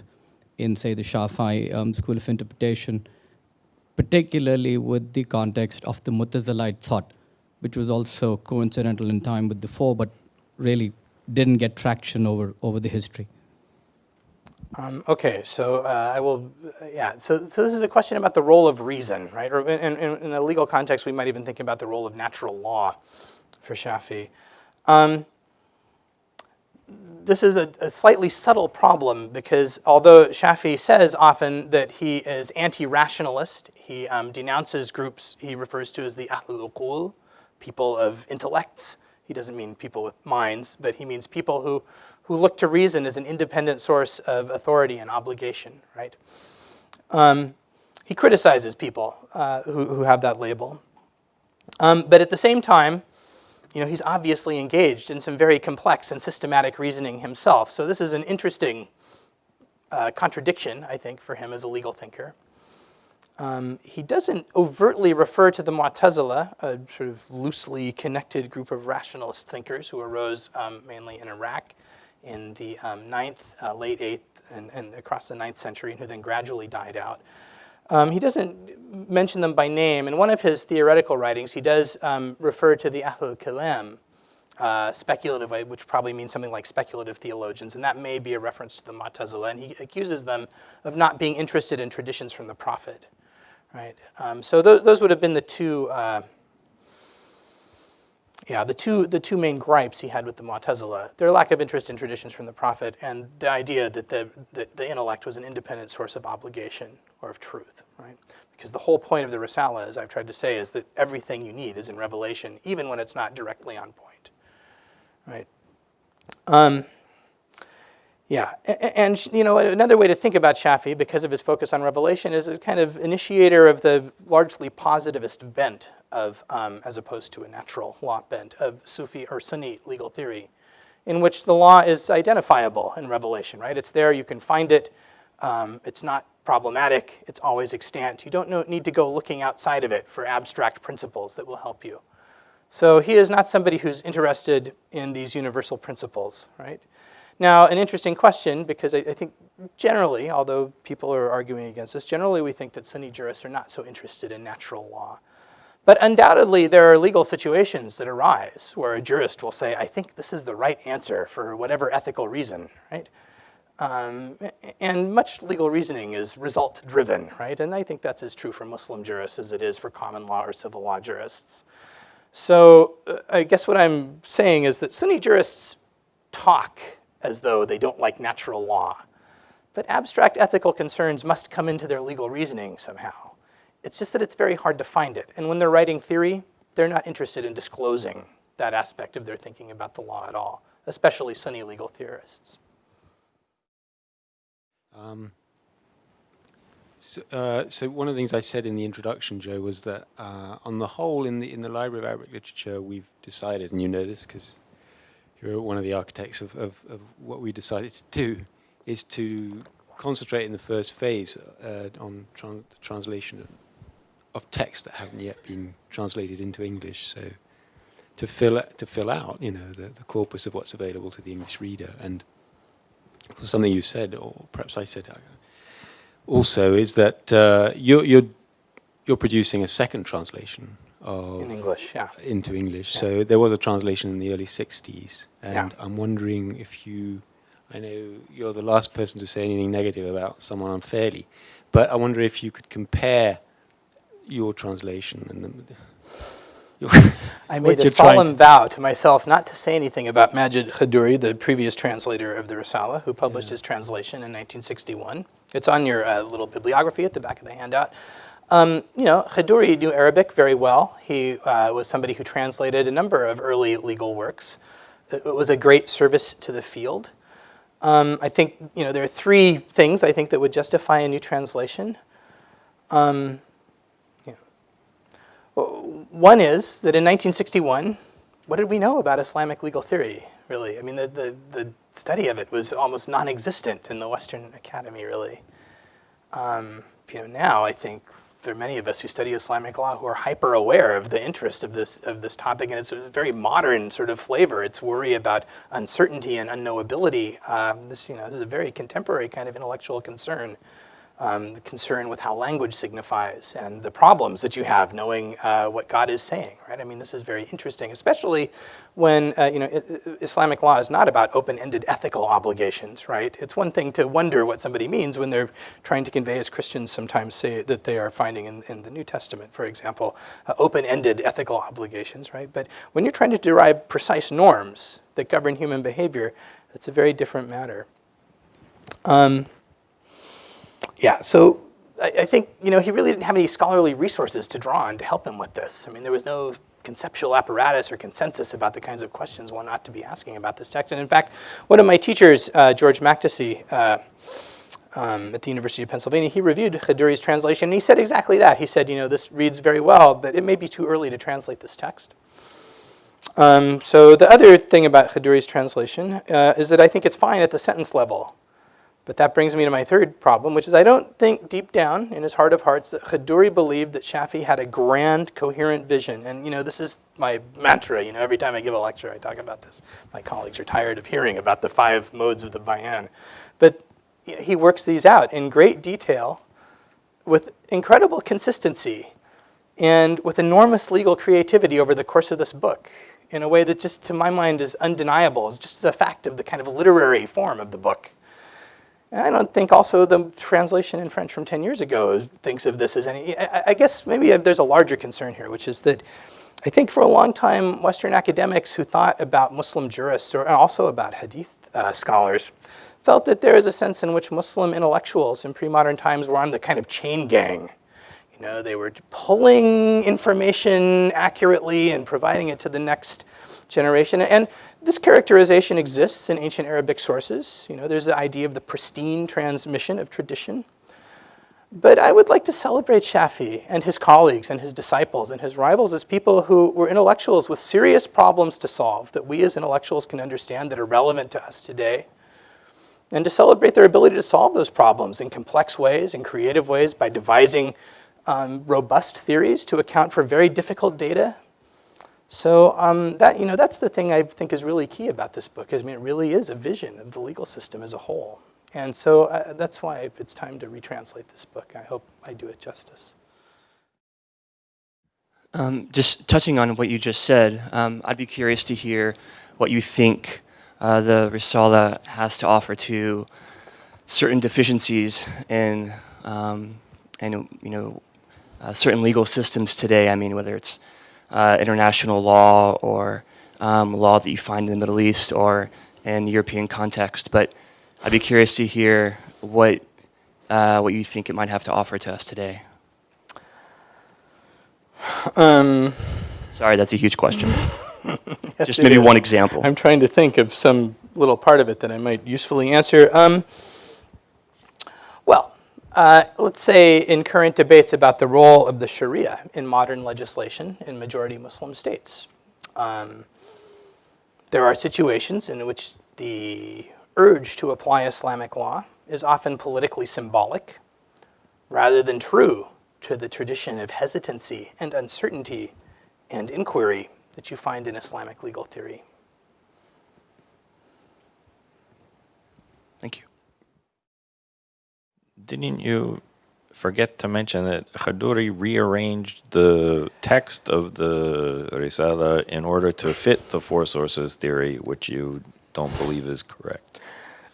in, say, the Shafi'i school of interpretation, particularly with the context of the Mutazilite thought, which was also coincidental in time with the four, but really didn't get traction over the history. Okay, so I will, yeah, so this is a question about the role of reason, right? Or in a legal context, we might even think about the role of natural law for Shafi. This is a slightly subtle problem because although Shafi says often that he is anti-rationalist, he denounces groups he refers to as the Ahlul Uqul, people of intellects. He doesn't mean people with minds, but he means people who look to reason as an independent source of authority and obligation, right? He criticizes people who have that label. But at the same time, you know, he's obviously engaged in some very complex and systematic reasoning himself. So this is an interesting contradiction, I think, for him as a legal thinker. He doesn't overtly refer to the Mu'tazila, a sort of loosely connected group of rationalist thinkers who arose mainly in Iraq in the 9th, late 8th, and across the 9th century, and who then gradually died out. He doesn't mention them by name. In one of his theoretical writings, he does refer to the Ahlul Kalam, speculative, which probably means something like speculative theologians, and that may be a reference to the Mu'tazila, and he accuses them of not being interested in traditions from the Prophet. Right. So those would have been the two. The two main gripes he had with the Mu'tazila: their lack of interest in traditions from the Prophet, and the idea that the intellect was an independent source of obligation or of truth. Right. Because the whole point of the Risala, as I've tried to say, is that everything you need is in revelation, even when it's not directly on point. Right. Yeah, and you know, another way to think about Shafi, because of his focus on revelation, is a kind of initiator of the largely positivist bent of, as opposed to a natural law bent of Sufi or Sunni legal theory, in which the law is identifiable in revelation, right? It's there, you can find it, it's not problematic, it's always extant. You don't need to go looking outside of it for abstract principles that will help you. So he is not somebody who's interested in these universal principles, right? Now, an interesting question, because I think generally, although people are arguing against this, generally we think that Sunni jurists are not so interested in natural law. But undoubtedly, there are legal situations that arise where a jurist will say, I think this is the right answer for whatever ethical reason, right? And much legal reasoning is result-driven, right? And I think that's as true for Muslim jurists as it is for common law or civil law jurists. So I guess what I'm saying is that Sunni jurists talk as though they don't like natural law. But abstract ethical concerns must come into their legal reasoning somehow. It's just that it's very hard to find it. And when they're writing theory, they're not interested in disclosing that aspect of their thinking about the law at all, especially Sunni legal theorists. So one of the things I said in the introduction, Joe, was that on the whole, in the Library of Arabic Literature, we've decided, and you know this because you're one of the architects of what we decided to do, is to concentrate in the first phase on the translation of texts that haven't yet been translated into English. So to fill out, you know, the corpus of what's available to the English reader. And something you said, or perhaps I said also, is that you're producing a second translation of In English, yeah. into English. Yeah. So there was a translation in the early 60s, and Yeah. I'm wondering if I know you're the last person to say anything negative about someone unfairly, but I wonder if you could compare your translation and I made a solemn vow to myself not to say anything about Majid Khaduri, the previous translator of the Risala, who published his translation in 1961. It's on your little bibliography at the back of the handout. Khaduri knew Arabic very well. He was somebody who translated a number of early legal works. It was a great service to the field. I think, there are three things I think that would justify a new translation. One is that in 1961, what did we know about Islamic legal theory, really? I mean, the study of it was almost non-existent in the Western Academy, really. Now I think there are many of us who study Islamic law who are hyper aware of the interest of this topic, and it's a very modern sort of flavor. It's worry about uncertainty and unknowability. This is a very contemporary kind of intellectual concern. The concern with how language signifies and the problems that you have knowing what God is saying, right? I mean, this is very interesting, especially when, Islamic law is not about open-ended ethical obligations, right? It's one thing to wonder what somebody means when they're trying to convey, as Christians sometimes say that they are finding in the New Testament, for example, open-ended ethical obligations, right? But when you're trying to derive precise norms that govern human behavior, it's a very different matter. Yeah, so I think, he really didn't have any scholarly resources to draw on to help him with this. I mean, there was no conceptual apparatus or consensus about the kinds of questions one ought to be asking about this text. And in fact, one of my teachers, George McTessie, at the University of Pennsylvania, he reviewed Khaduri's translation, and he said exactly that. He said, this reads very well, but it may be too early to translate this text. So the other thing about Khaduri's translation is that I think it's fine at the sentence level. But that brings me to my third problem, which is I don't think deep down in his heart of hearts that Khaduri believed that Shafi had a grand, coherent vision. And this is my mantra. Every time I give a lecture, I talk about this. My colleagues are tired of hearing about the 5 modes of the bayan. But he works these out in great detail with incredible consistency and with enormous legal creativity over the course of this book in a way that just, to my mind, is undeniable. It's just a fact of the kind of literary form of the book. And I don't think also the translation in French from 10 years ago thinks of this as any. I guess maybe there's a larger concern here, which is that I think for a long time, Western academics who thought about Muslim jurists or also about hadith scholars felt that there is a sense in which Muslim intellectuals in pre-modern times were on the kind of chain gang. They were pulling information accurately and providing it to the next generation. And this characterization exists in ancient Arabic sources. There's the idea of the pristine transmission of tradition. But I would like to celebrate Shafi and his colleagues and his disciples and his rivals as people who were intellectuals with serious problems to solve that we as intellectuals can understand that are relevant to us today. And to celebrate their ability to solve those problems in complex ways, in creative ways, by devising robust theories to account for very difficult data. So that's the thing I think is really key about this book. It really is a vision of the legal system as a whole. And so that's why it's time to retranslate this book. I hope I do it justice. Just touching on what you just said, I'd be curious to hear what you think the Risala has to offer to certain deficiencies in certain legal systems today. I mean, whether it's international law or law that you find in the Middle East or in European context. But I'd be curious to hear what you think it might have to offer to us today. Sorry, that's a huge question. Yes, just maybe one example. I'm trying to think of some little part of it that I might usefully answer. Let's say in current debates about the role of the Sharia in modern legislation in majority Muslim states. There are situations in which the urge to apply Islamic law is often politically symbolic rather than true to the tradition of hesitancy and uncertainty and inquiry that you find in Islamic legal theory. Thank you. Didn't you forget to mention that Khaduri rearranged the text of the Risala in order to fit the 4 sources theory, which you don't believe is correct?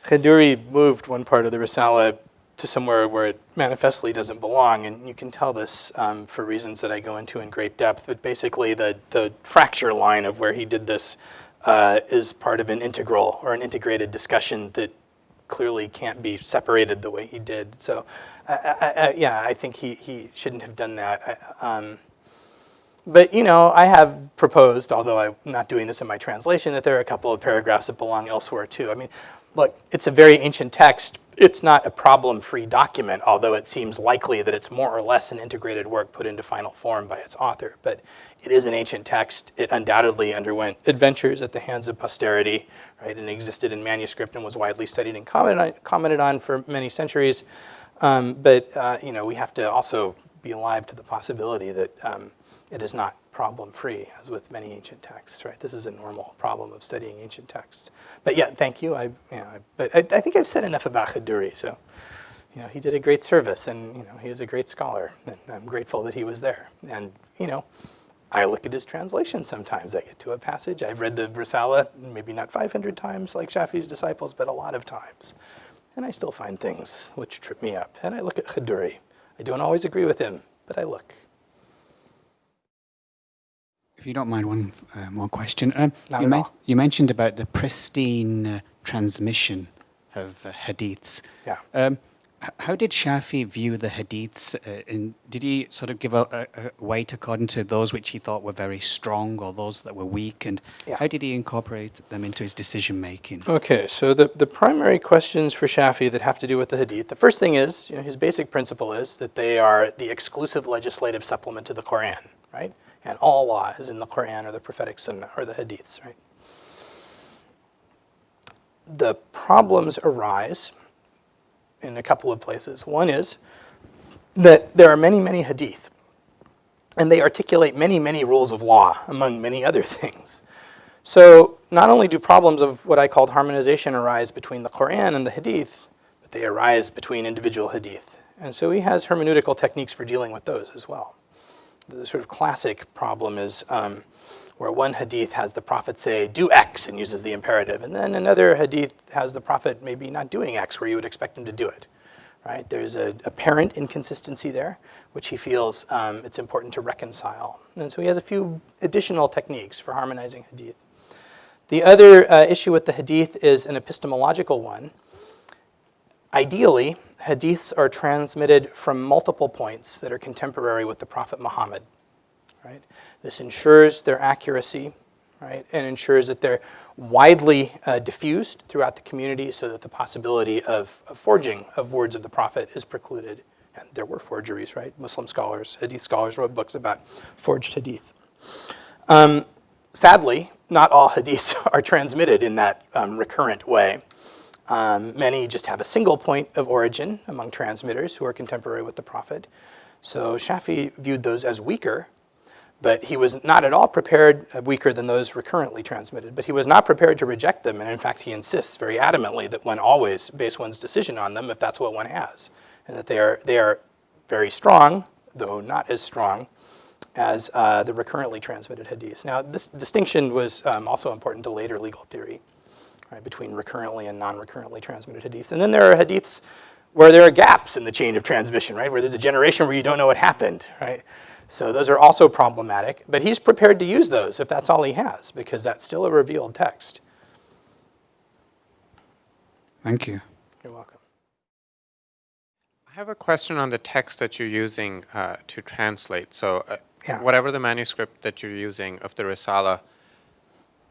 Khaduri moved one part of the Risala to somewhere where it manifestly doesn't belong, and you can tell this for reasons that I go into in great depth, but basically the fracture line of where he did this is part of an integral or an integrated discussion that clearly can't be separated the way he did. So, yeah, I think he shouldn't have done that. But, I have proposed, although I'm not doing this in my translation, that there are a couple of paragraphs that belong elsewhere too. I mean, look, it's a very ancient text. It's not a problem-free document, although it seems likely that it's more or less an integrated work put into final form by its author. But it is an ancient text. It undoubtedly underwent adventures at the hands of posterity, right? And existed in manuscript and was widely studied and commented on for many centuries. But we have to also be alive to the possibility that it is not problem-free, as with many ancient texts, right? This is a normal problem of studying ancient texts. But yeah, thank you. I think I've said enough about Khaduri. So, he did a great service, and he is a great scholar, and I'm grateful that he was there. And I look at his translation sometimes. I get to a passage. I've read the Risala maybe not 500 times like Shafi's disciples, but a lot of times, and I still find things which trip me up. And I look at Khaduri. I don't always agree with him, but I look. If you don't mind, one more question. Not at all. You mentioned about the pristine transmission of hadiths. Yeah. How did Shafi view the hadiths? Did he sort of give a weight according to those which he thought were very strong or those that were weak? And Yeah. how did he incorporate them into his decision-making? Okay, so the primary questions for Shafi that have to do with the hadith, the first thing is, his basic principle is that they are the exclusive legislative supplement to the Quran, right? And all law is in the Quran or the prophetic sunnah or the hadiths, right? The problems arise in a couple of places. One is that there are many, many hadith, and they articulate many, many rules of law, among many other things. So not only do problems of what I called harmonization arise between the Quran and the hadith, but they arise between individual hadith. And so he has hermeneutical techniques for dealing with those as well. The sort of classic problem is where one hadith has the Prophet say, do X, and uses the imperative. And then another hadith has the Prophet maybe not doing X, where you would expect him to do it. Right? There's an apparent inconsistency there, which he feels it's important to reconcile. And so he has a few additional techniques for harmonizing hadith. The other issue with the hadith is an epistemological one. Ideally, hadiths are transmitted from multiple points that are contemporary with the Prophet Muhammad. Right? This ensures their accuracy, right? And ensures that they're widely diffused throughout the community so that the possibility of forging of words of the Prophet is precluded. And there were forgeries, right? Muslim scholars, hadith scholars wrote books about forged hadith. Sadly, not all hadiths are transmitted in that recurrent way. Many just have a single point of origin among transmitters who are contemporary with the Prophet. So Shafi viewed those as weaker, but he was not at all prepared, weaker than those recurrently transmitted, but he was not prepared to reject them. And in fact, he insists very adamantly that one always base one's decision on them if that's what one has, and that they are very strong, though not as strong as the recurrently transmitted hadiths. Now, this distinction was also important to later legal theory, right, between recurrently and non-recurrently transmitted hadiths. And then there are hadiths where there are gaps in the chain of transmission, right, where there's a generation where you don't know what happened, right? So those are also problematic, but he's prepared to use those if that's all he has, because that's still a revealed text. Thank you. You're welcome. I have a question on the text that you're using to translate. So Yeah. whatever the manuscript that you're using of the Risala,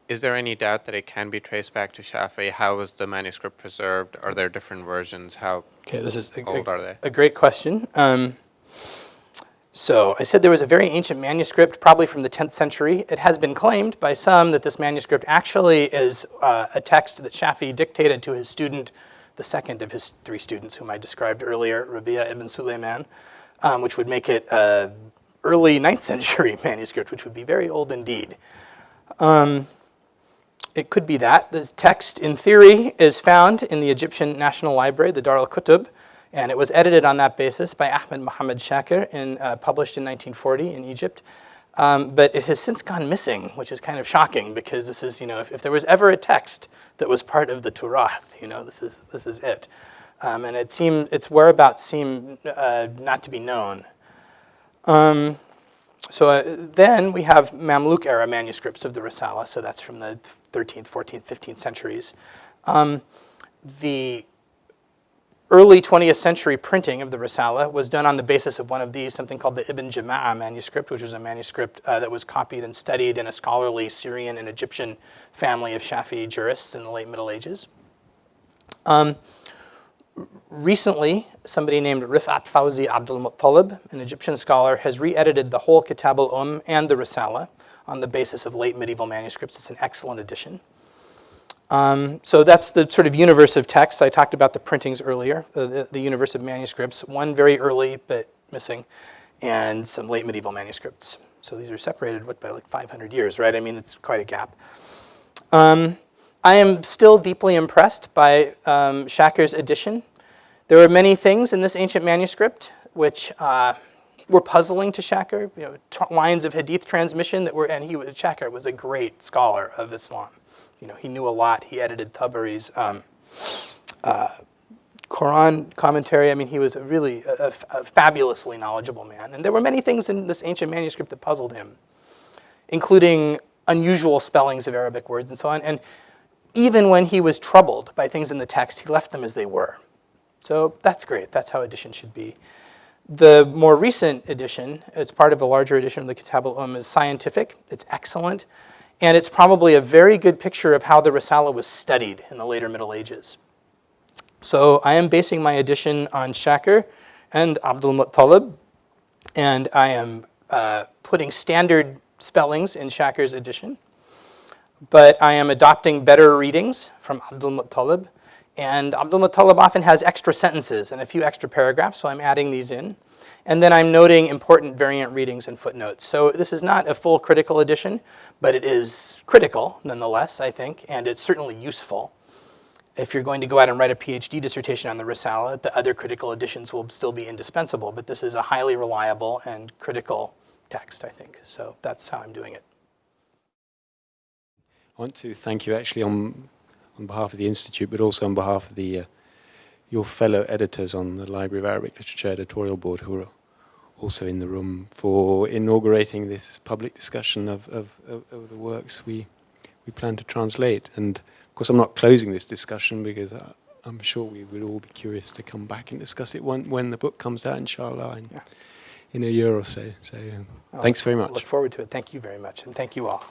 is there any doubt that it can be traced back to Shafi? How was the manuscript preserved? Are there different versions? How This is old are they? a great question. So I said there was a very ancient manuscript, probably from the 10th century. It has been claimed by some that this manuscript actually is a text that Shafi dictated to his student, the second of his three students whom I described earlier, Rabi'a ibn Sulaiman, which would make it an early 9th century manuscript, which would be very old indeed. It could be that. This text, in theory, is found in the Egyptian National Library, the Dar al-Kutub, and it was edited on that basis by Ahmed Muhammad Shakir and published in 1940 in Egypt. But it has since gone missing, which is kind of shocking because this is, if there was ever a text that was part of the Turath, this is it. And its whereabouts seem not to be known. So then we have Mamluk era manuscripts of the Risala, so that's from the 13th, 14th, 15th centuries. The early 20th century printing of the Risala was done on the basis of one of these, something called the Ibn Jama'ah manuscript, which was a manuscript that was copied and studied in a scholarly Syrian and Egyptian family of Shafi'i jurists in the late Middle Ages. Recently, somebody named Rifat Fawzi Abdul Muttalib, an Egyptian scholar, has re-edited the whole Kitab al and the Risala on the basis of late medieval manuscripts. It's an excellent edition. So that's the sort of universe of texts. I talked about the printings earlier, the universe of manuscripts, one very early but missing, and some late medieval manuscripts. So these are separated by like 500 years, right? I mean, it's quite a gap. I am still deeply impressed by Shakir's edition. There are many things in this ancient manuscript which were puzzling to Shakir. You know, lines of hadith transmission that were, and Shakir was a great scholar of Islam. You know, he knew a lot. He edited Tabari's Quran commentary. I mean, he was really a fabulously knowledgeable man. And there were many things in this ancient manuscript that puzzled him, including unusual spellings of Arabic words and so on. And even when he was troubled by things in the text, he left them as they were. So that's great. That's how edition should be. The more recent edition, it's part of a larger edition of the Kitab al is scientific. It's excellent. And it's probably a very good picture of how the Risala was studied in the later Middle Ages. So I am basing my edition on Shakir and Abdul Muttalib. And I am putting standard spellings in Shakir's edition. But I am adopting better readings from Abdul Muttalib. And Abdul Muttalib often has extra sentences and a few extra paragraphs, so I'm adding these in. And then I'm noting important variant readings and footnotes. So this is not a full critical edition, but it is critical nonetheless, I think, and it's certainly useful. If you're going to go out and write a PhD dissertation on the Risala, the other critical editions will still be indispensable, but this is a highly reliable and critical text, I think. So that's how I'm doing it. I want to thank you actually on behalf of the Institute, but also on behalf of your fellow editors on the Library of Arabic Literature editorial board, who are also in the room, for inaugurating this public discussion of the works we plan to translate. And of course, I'm not closing this discussion because I'm sure we would all be curious to come back and discuss it when the book comes out, inshallah, in a year or so. So thanks very much. I look forward to it. Thank you very much, and thank you all.